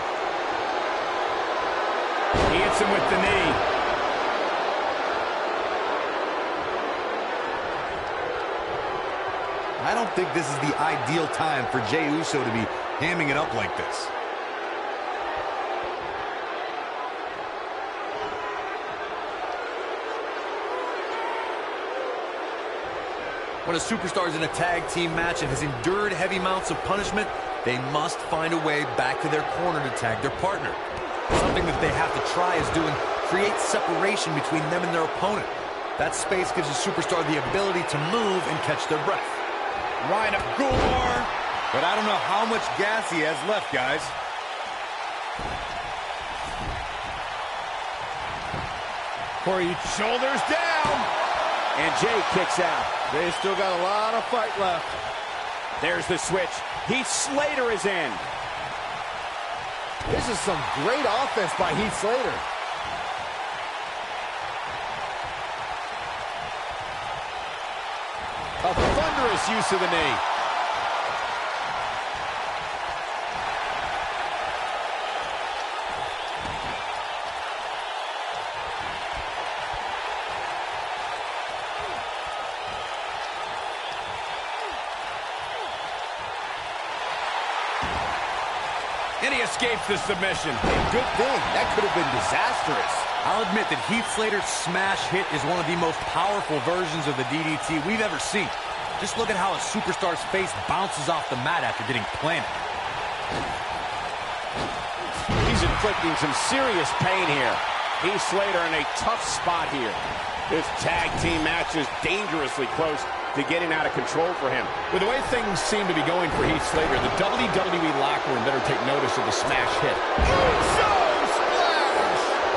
He hits him with the knee. I don't think this is the ideal time for Jey Uso to be hamming it up like this. When a superstar is in a tag team match and has endured heavy amounts of punishment, they must find a way back to their corner to tag their partner. Something that they have to try is doing create separation between them and their opponent. That space gives a superstar the ability to move and catch their breath. Rhino gore, but I don't know how much gas he has left, guys. Corey, shoulders down. And Jey kicks out. They still got a lot of fight left. There's the switch. Heath Slater is in. This is some great offense by Heath Slater. A thunderous use of the knee. And he escapes the submission. Good thing. That could have been disastrous. I'll admit that Heath Slater's smash hit is one of the most powerful versions of the DDT we've ever seen. Just look at how a superstar's face bounces off the mat after getting planted. He's inflicting some serious pain here. Heath Slater in a tough spot here. This tag team match is dangerously close to getting out of control for him. With the way things seem to be going for Heath Slater, the WWE locker room better take notice of the smash hit. Splash!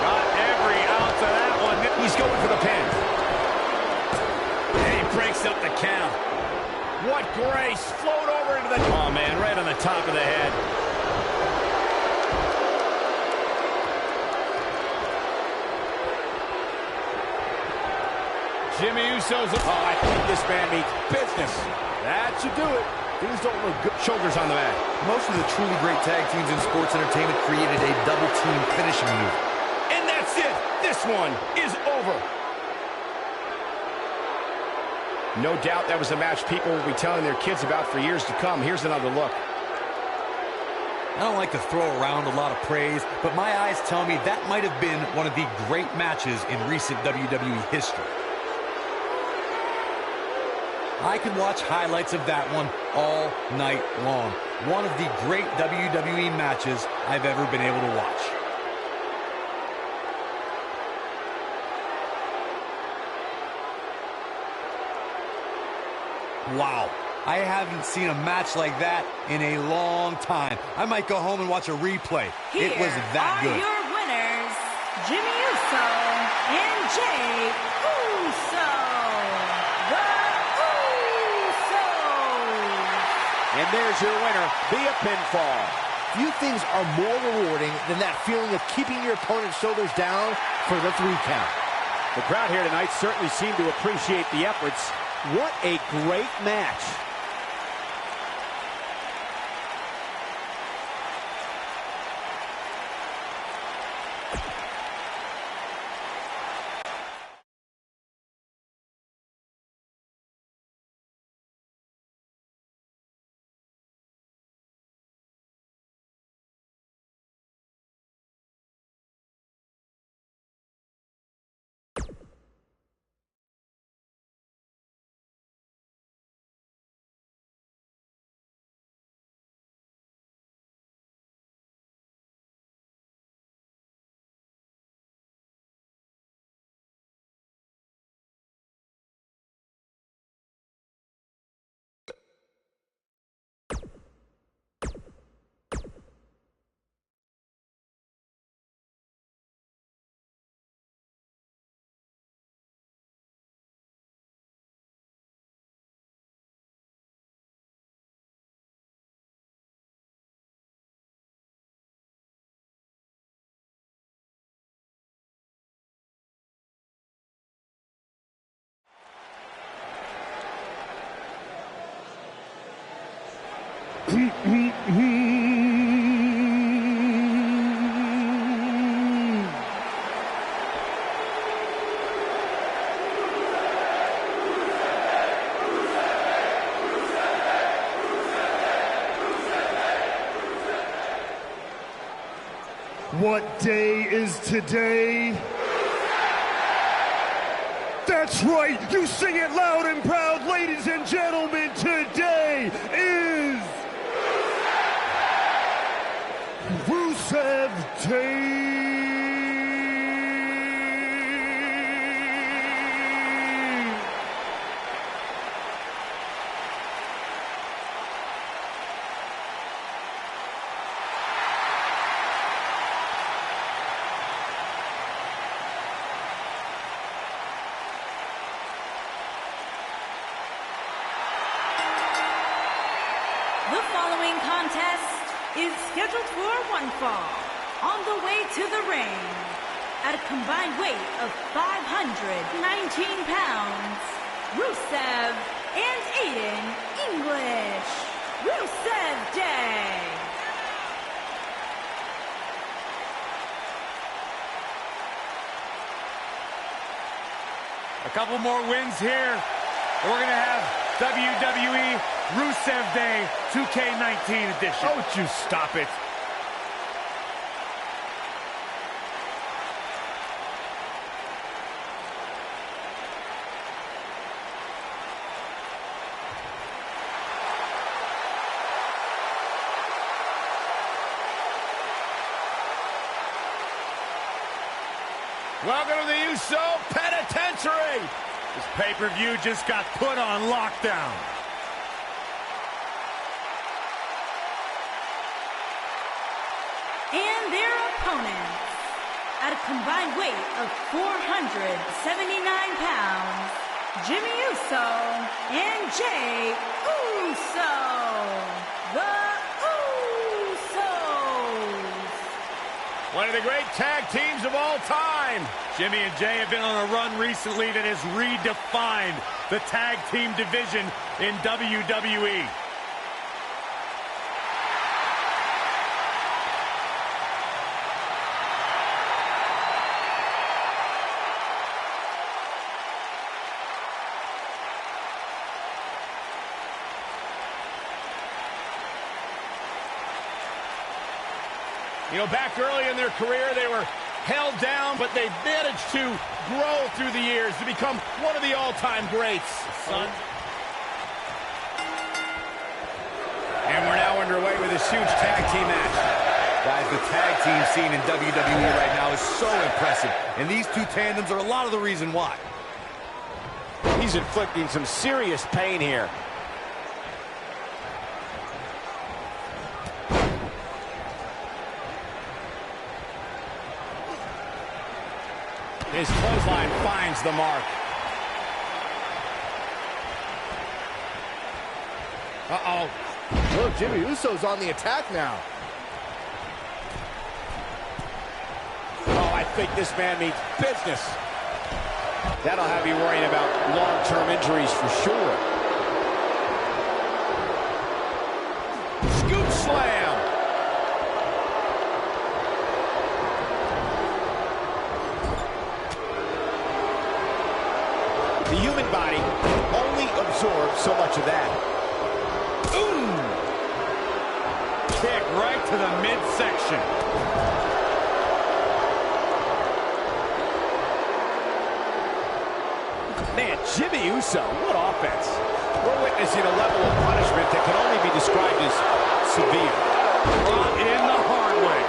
Got every ounce of that one. He's going for the pin. And he breaks up the count. What grace. Float over into the... Oh, man, right on the top of the head. Jimmy Uso's... Oh, I think this man needs business. That should do it. Things don't look good. Shoulders on the mat. Most of the truly great tag teams in sports entertainment created a double team finishing move. And that's it. This one is over. No doubt that was a match people will be telling their kids about for years to come. Here's another look. I don't like to throw around a lot of praise, but my eyes tell me that might have been one of the great matches in recent WWE history. I could watch highlights of that one all night long. One of the great WWE matches I've ever been able to watch. Wow. I haven't seen a match like that in a long time. I might go home and watch a replay. Here it was that good. Are your winners, Jimmy Uso and Jey Uso. And there's your winner via pinfall. Few things are more rewarding than that feeling of keeping your opponent's shoulders down for the 3 count. The crowd here tonight certainly seemed to appreciate the efforts. What a great match. What day is today? That's right, you sing it loud and proud, ladies and gentlemen. Today is Rusev Day. The following contest is scheduled for one fall. On the way to the ring, at a combined weight of 519 pounds, Rusev and Aiden English. Rusev Day. A couple more wins here. We're going to have WWE Rusev Day 2K19 edition. Don't you stop it. Welcome to the USO Penitentiary. This pay-per-view just got put on lockdown. And their opponents, at a combined weight of 479 pounds, Jimmy Uso and Jey Uso. The One of the great tag teams of all time. Jimmy and Jey have been on a run recently that has redefined the tag team division in WWE. You know, back early in their career, they were held down, but they've managed to grow through the years to become one of the all-time greats. Son. And we're now underway with this huge tag team match. Guys, the tag team scene in WWE right now is so impressive, and these two tandems are a lot of the reason why. He's inflicting some serious pain here. His clothesline finds the mark. Uh-oh. Look, Jimmy Uso's on the attack now. Oh, I think this man means business. That'll have you worrying about long-term injuries for sure. Scoop slam. The human body can only absorb so much of that. Ooh! Kick right to the midsection. Man, Jimmy Uso, what offense. We're witnessing a level of punishment that can only be described as severe. Brought in the hard way.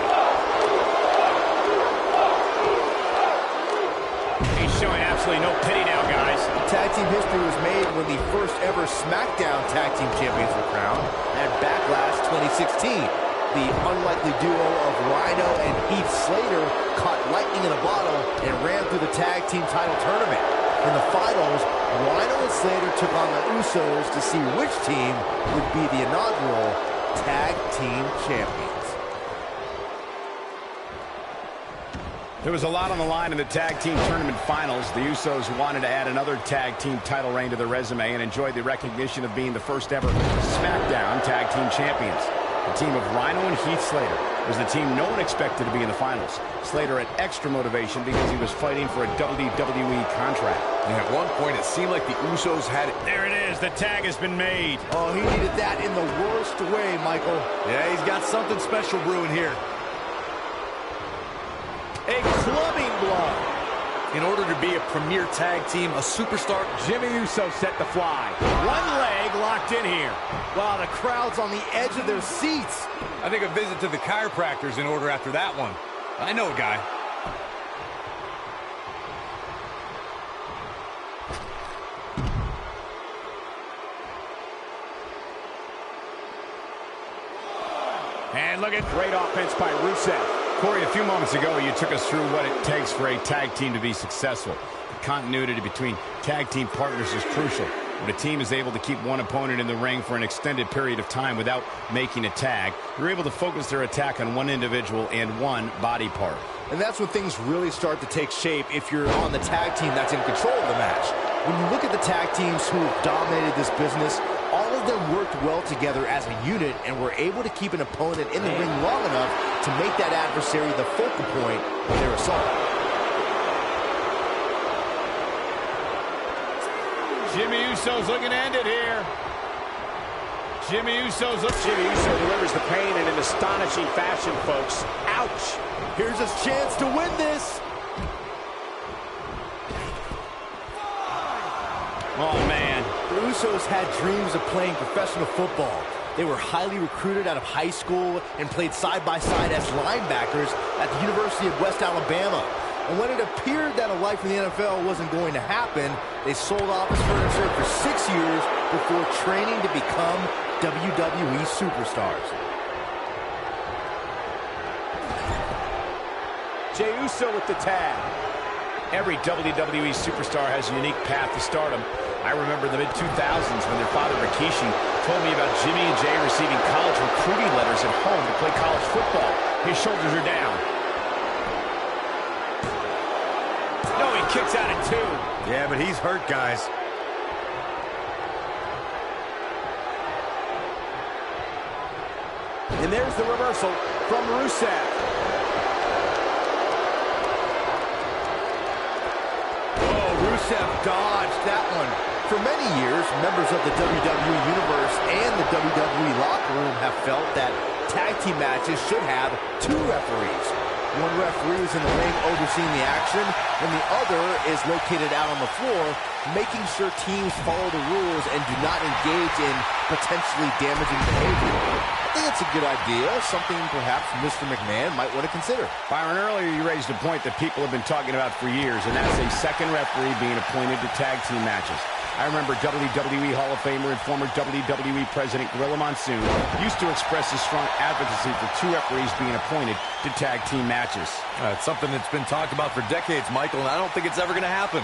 He's showing absolutely no pity now, guys. Tag team history was made when the first ever Smackdown tag team champions were crowned at Backlash 2016. The unlikely duo of Rhino and Heath Slater caught lightning in a bottle and ran through the tag team title tournament. In the finals, Rhino and Slater took on the Usos to see which team would be the inaugural tag team champions. There was a lot on the line in the tag team tournament finals. The Usos wanted to add another tag team title reign to their resume and enjoyed the recognition of being the first ever Smackdown tag team champions. The team of Rhino and Heath Slater was the team no one expected to be in the finals. Slater had extra motivation because he was fighting for a WWE contract. And at one point, it seemed like the Usos had it. There it is. The tag has been made. Oh, he needed that in the worst way, Michael. Yeah, he's got something special brewing here. A clubbing blow. In order to be a premier tag team, a superstar, Jimmy Uso set to fly. One leg locked in here. Wow, the crowd's on the edge of their seats. I think a visit to the chiropractor's in order after that one. I know a guy. And look at great offense by Rusev. Corey, a few moments ago, you took us through what it takes for a tag team to be successful. The continuity between tag team partners is crucial. When a team is able to keep one opponent in the ring for an extended period of time without making a tag, you're able to focus their attack on one individual and one body part. And that's when things really start to take shape if you're on the tag team that's in control of the match. When you look at the tag teams who have dominated this business, all of them worked well together as a unit and were able to keep an opponent in the ring long enough to make that adversary the focal point of their assault. Jimmy Uso's looking to end it here. Jimmy Uso delivers the pain in an astonishing fashion, folks. Ouch! Here's his chance to win this. Oh, man. The Usos had dreams of playing professional football. They were highly recruited out of high school and played side-by-side as linebackers at the University of West Alabama. And when it appeared that a life in the NFL wasn't going to happen, they sold office furniture for 6 years before training to become WWE superstars. Jey Uso with the tag. Every WWE superstar has a unique path to stardom. I remember the mid-2000s when their father Rikishi told me about Jimmy and Jey receiving college recruiting letters at home to play college football. His shoulders are down. No, he kicks out at 2. Yeah, but he's hurt, guys. And there's the reversal from Rusev. Oh, Rusev dodged that one. For many years, members of the WWE Universe and the WWE locker room have felt that tag team matches should have 2 referees. One referee is in the ring overseeing the action, and the other is located out on the floor, making sure teams follow the rules and do not engage in potentially damaging behavior. I think it's a good idea, something perhaps Mr. McMahon might want to consider. Byron, earlier you raised a point that people have been talking about for years, and that's a second referee being appointed to tag team matches. I remember WWE Hall of Famer and former WWE President Gorilla Monsoon used to express his strong advocacy for 2 referees being appointed to tag team matches. It's something that's been talked about for decades, Michael, and I don't think it's ever going to happen.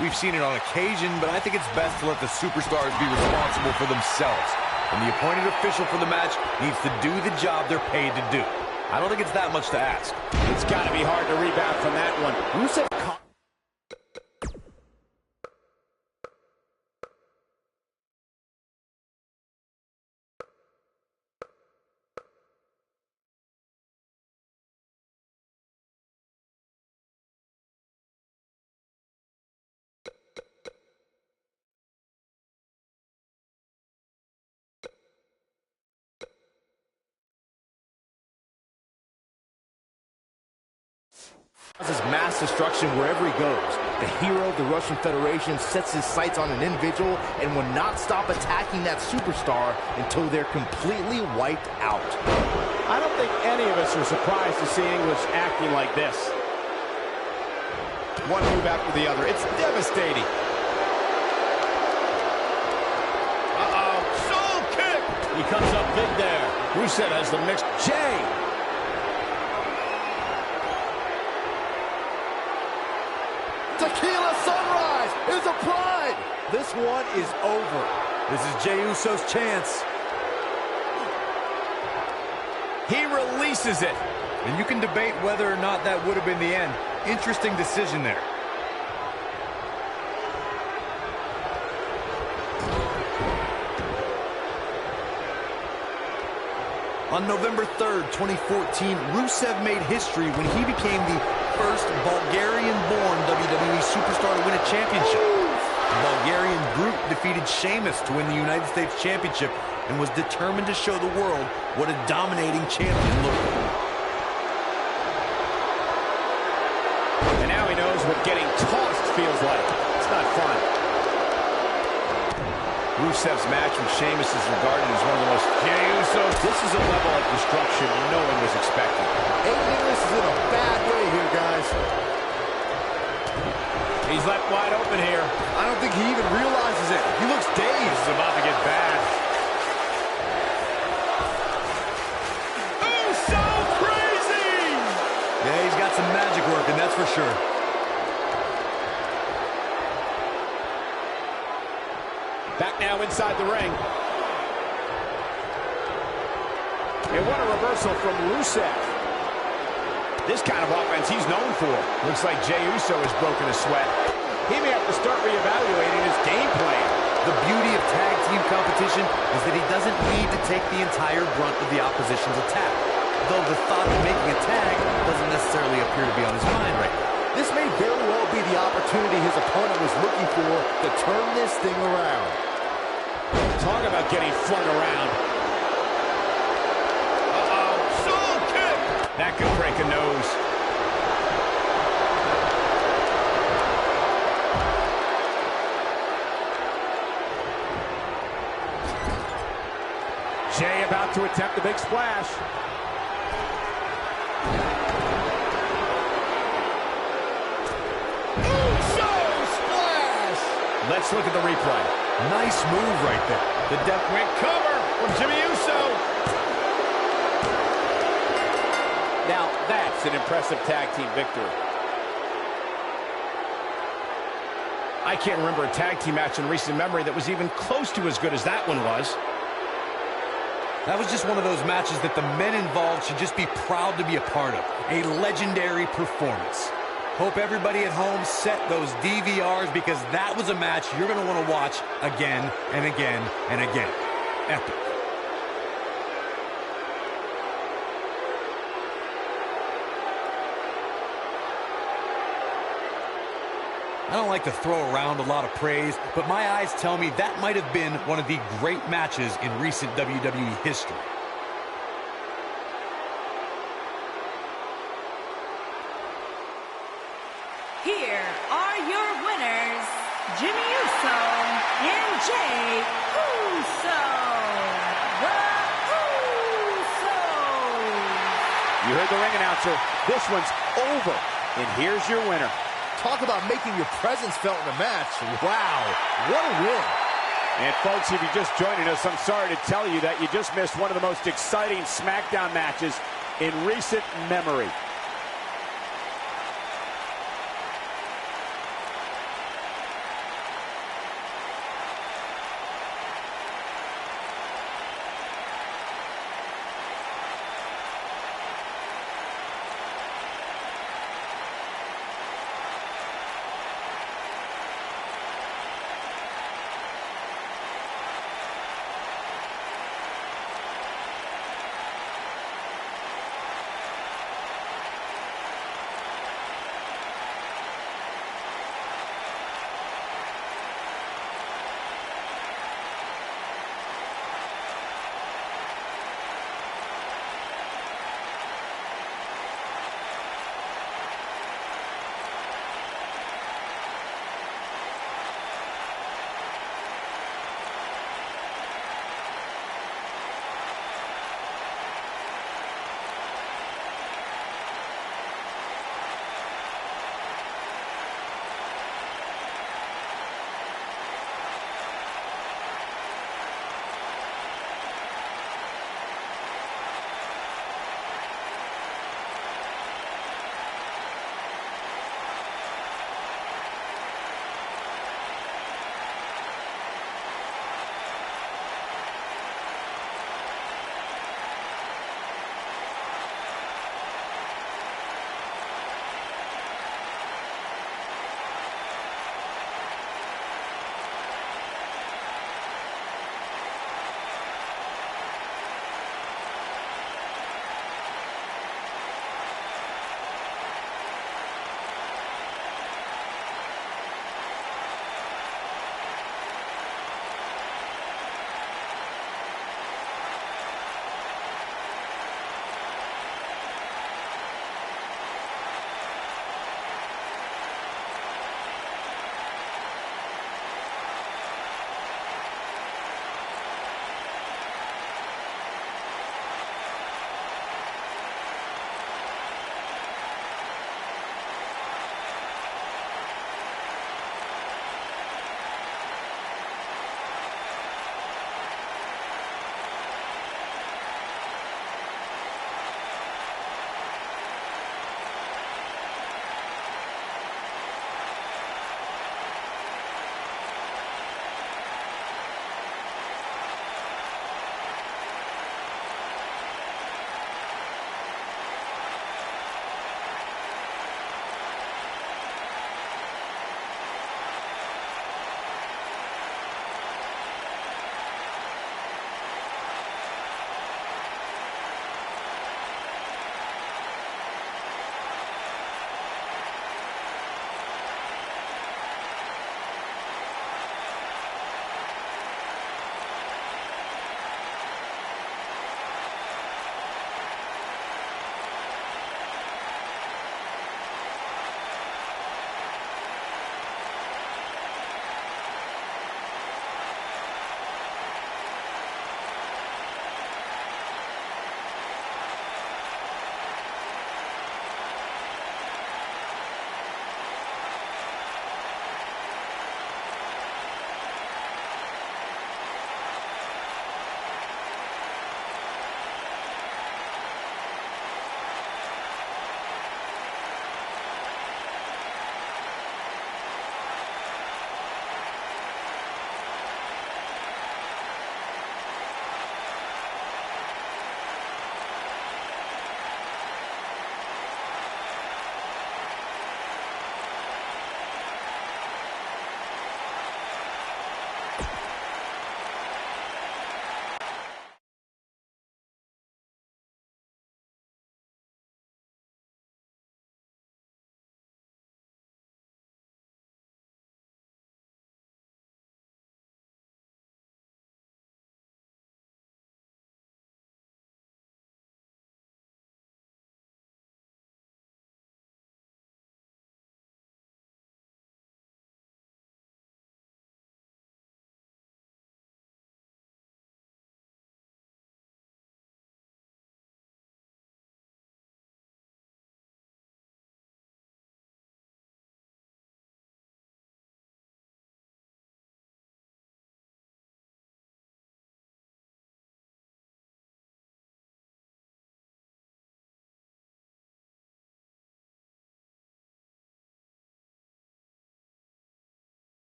We've seen it on occasion, but I think it's best to let the superstars be responsible for themselves. And the appointed official for the match needs to do the job they're paid to do. I don't think it's that much to ask. It's got to be hard to rebound from that one. Rusev causes mass destruction wherever he goes. The hero of the Russian Federation sets his sights on an individual and will not stop attacking that superstar until they're completely wiped out. I don't think any of us are surprised to see English acting like this. One move after the other. It's devastating. Uh-oh. Soul kick! He comes up big there. Rusev has the mixed. Jey. Tequila Sunrise is applied. This one is over. This is Jey Uso's chance. He releases it. And you can debate whether or not that would have been the end. Interesting decision there. On November 3rd, 2014, Rusev made history when he became the first Bulgarian-born WWE superstar to win a championship. The Bulgarian Brute defeated Sheamus to win the United States Championship and was determined to show the world what a dominating champion looked like. And now he knows what getting tossed feels like. It's not fun. Rusev's match with Sheamus is regarded as one of the most Jey Uso. This is a level of destruction no one was expecting. English is in a bad way here, guys. He's left wide open here. I don't think he even realizes it. He looks dazed. This is about to get bad. Oh, so crazy! Yeah, he's got some magic working, that's for sure. Back now inside the ring. And what a reversal from Rusev. This kind of offense he's known for. Looks like Jey Uso has broken a sweat. he may have to start reevaluating his game plan. The beauty of tag team competition is that he doesn't need to take the entire brunt of the opposition's attack, though the thought of making a tag doesn't necessarily appear to be on his mind right now. This may very well be the opportunity his opponent was looking for to turn this thing around. Talk about getting flung around. Uh-oh, soul kick! That could break a nose. Jay about to attempt the big splash. Let's look at the replay. Nice move right there. The death went cover from Jimmy Uso. Now that's an impressive tag team victory. I can't remember a tag team match in recent memory that was even close to as good as that one was. That was just one of those matches that the men involved should just be proud to be a part of. A legendary performance. Hope everybody at home set those DVRs, because that was a match you're going to want to watch again and again and again. Epic. I don't like to throw around a lot of praise, but my eyes tell me that might have been one of the great matches in recent WWE history. Here are your winners, Jimmy Uso and Jay Uso. The Usos. You heard the ring announcer. This one's over. And here's your winner. Talk about making your presence felt in a match. Wow, what a win. And folks, if you're just joining us, I'm sorry to tell you that you just missed one of the most exciting Smackdown matches in recent memory.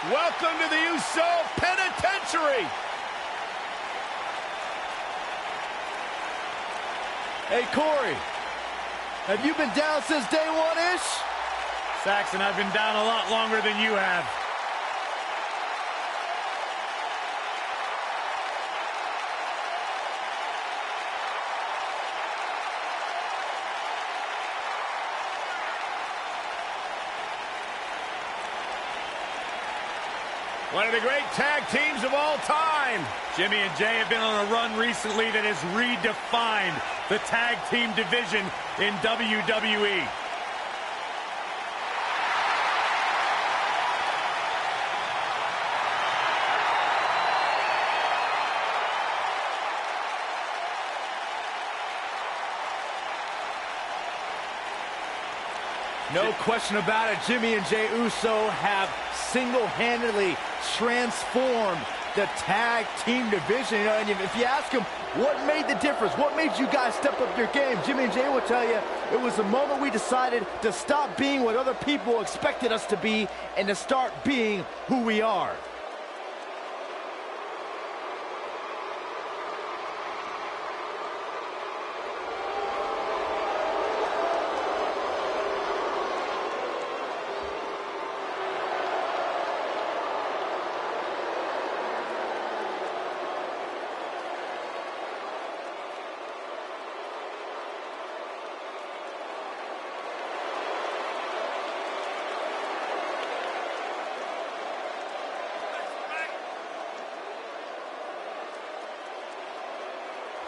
Welcome to the Uso Penitentiary. Hey, Corey, have you been down since day one-ish? Saxon, I've been down a lot longer than you have. One of the great tag teams of all time. Jimmy and Jay have been on a run recently that has redefined the tag team division in WWE. No question about it, Jimmy and Jey Uso have single-handedly transformed the tag team division. You know, and if you ask them what made the difference, what made you guys step up your game, Jimmy and Jey will tell you it was the moment we decided to stop being what other people expected us to be and to start being who we are.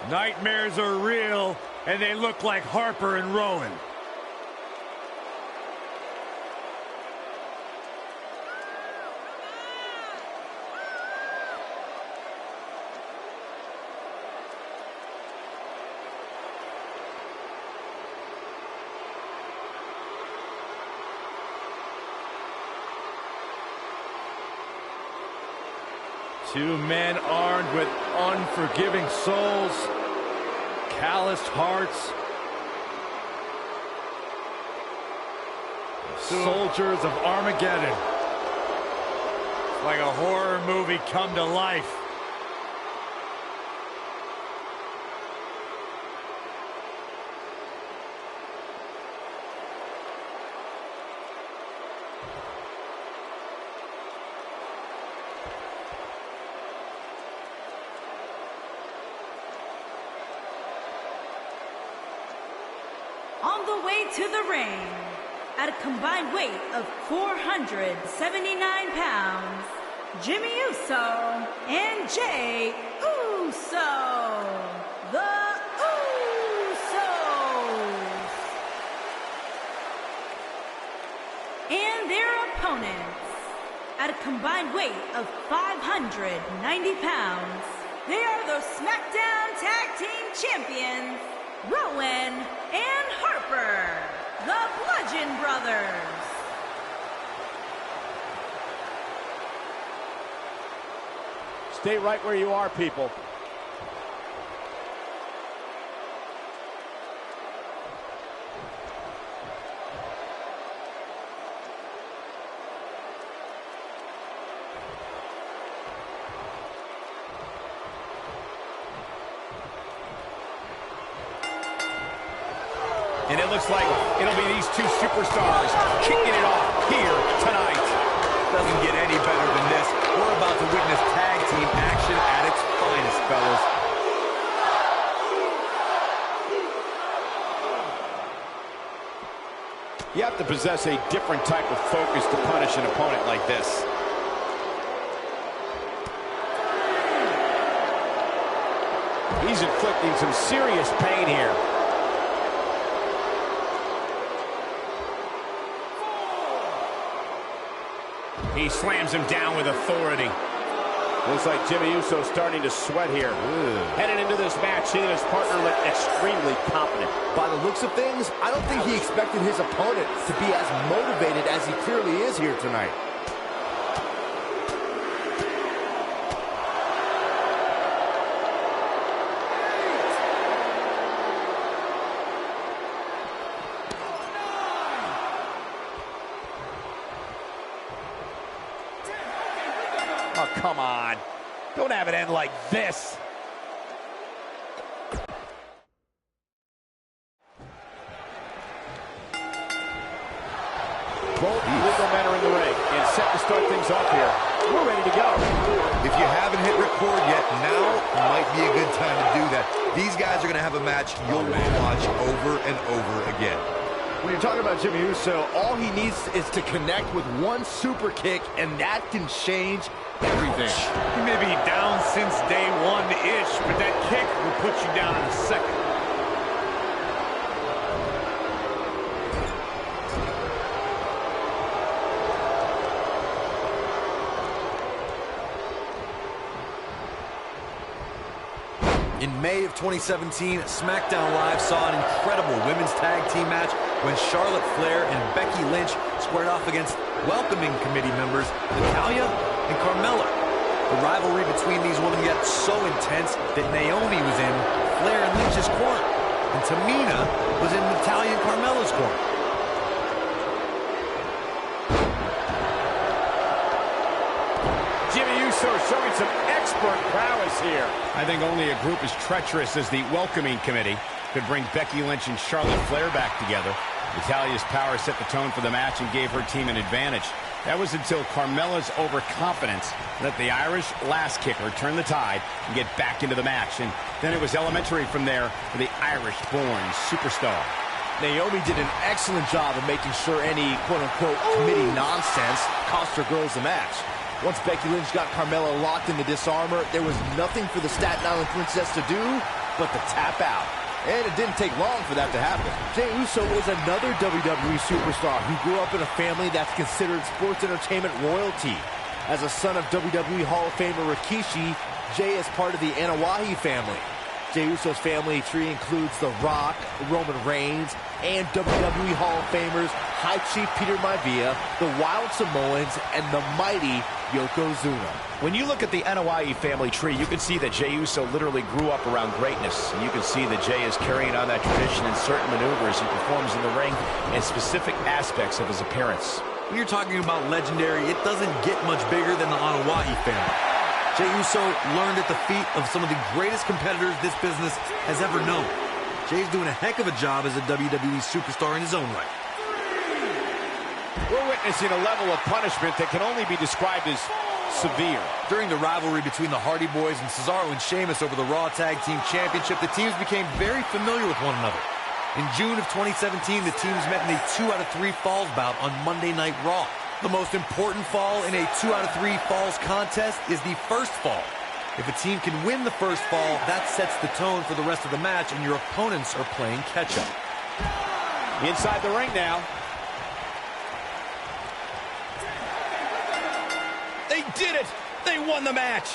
Nightmares are real, and they look like Harper and Rowan. Two men armed with unforgiving souls, calloused hearts, soldiers of Armageddon. It's like a horror movie come to life. On the way to the ring, at a combined weight of 479 pounds, Jimmy Uso and Jey Uso, the Usos. And their opponents, at a combined weight of 590 pounds, they are the Smackdown Tag Team Champions, Rowan and Harper, the Bludgeon Brothers. Stay right where you are, people. And it looks like it'll be these two superstars kicking it off here tonight. Doesn't get any better than this. We're about to witness tag team action at its finest, fellas. You have to possess a different type of focus to punish an opponent like this. He's inflicting some serious pain here. He slams him down with authority. Looks like Jimmy Uso starting to sweat here. Headed into this match, he and his partner look extremely confident. By the looks of things, I don't think he expected his opponent to be as motivated as he clearly is here tonight. come on. Don't have it end like this. Both legal men are in the ring and set to start things off here. We're ready to go. If you haven't hit record yet, now might be a good time to do that. These guys are going to have a match you'll want to watch over and over again. When you're talking about Jimmy Uso, all he needs is to connect with one super kick, and that can change everything. He may be down since day one-ish, but that kick will put you down in a second. In May of 2017, Smackdown Live saw an incredible women's tag team match when Charlotte Flair and Becky Lynch squared off against welcoming committee members Natalya and Carmella. The rivalry between these women got so intense that Naomi was in Flair and Lynch's corner, and Tamina was in Natalya and Carmella's corner. Jimmy Uso showing some expert prowess here. I think only a group as treacherous as the welcoming committee could bring Becky Lynch and Charlotte Flair back together. Natalya's power set the tone for the match and gave her team an advantage. That was until Carmella's overconfidence let the Irish last kicker turn the tide and get back into the match. And then it was elementary from there for the Irish-born superstar. Naomi did an excellent job of making sure any quote-unquote committee nonsense cost her girls the match. Once Becky Lynch got Carmella locked in the disarmor, there was nothing for the Staten Island Princess to do but to tap out. And it didn't take long for that to happen. Jey Uso is another WWE superstar who grew up in a family that's considered sports entertainment royalty. As a son of WWE Hall of Famer Rikishi, Jey is part of the Anoa'i family. Jey Uso's family tree includes The Rock, Roman Reigns, and WWE Hall of Famers High Chief Peter Maivia, the Wild Samoans, and the mighty Yokozuna. When you look at the Anoa'i family tree, you can see that Jey Uso literally grew up around greatness. And you can see that Jey is carrying on that tradition in certain maneuvers he performs in the ring and specific aspects of his appearance. When you're talking about legendary, it doesn't get much bigger than the Anoa'i family. Jey Uso learned at the feet of some of the greatest competitors this business has ever known. Jey's doing a heck of a job as a WWE superstar in his own right. We're witnessing a level of punishment that can only be described as severe. During the rivalry between the Hardy Boys and Cesaro and Sheamus over the Raw Tag Team Championship, the teams became very familiar with one another. In June of 2017, the teams met in a 2 out of 3 falls bout on Monday Night Raw. The most important fall in a 2 out of 3 falls contest is the first fall. If a team can win the first fall, that sets the tone for the rest of the match, and your opponents are playing catch-up. Inside the ring now. They did it! They won the match!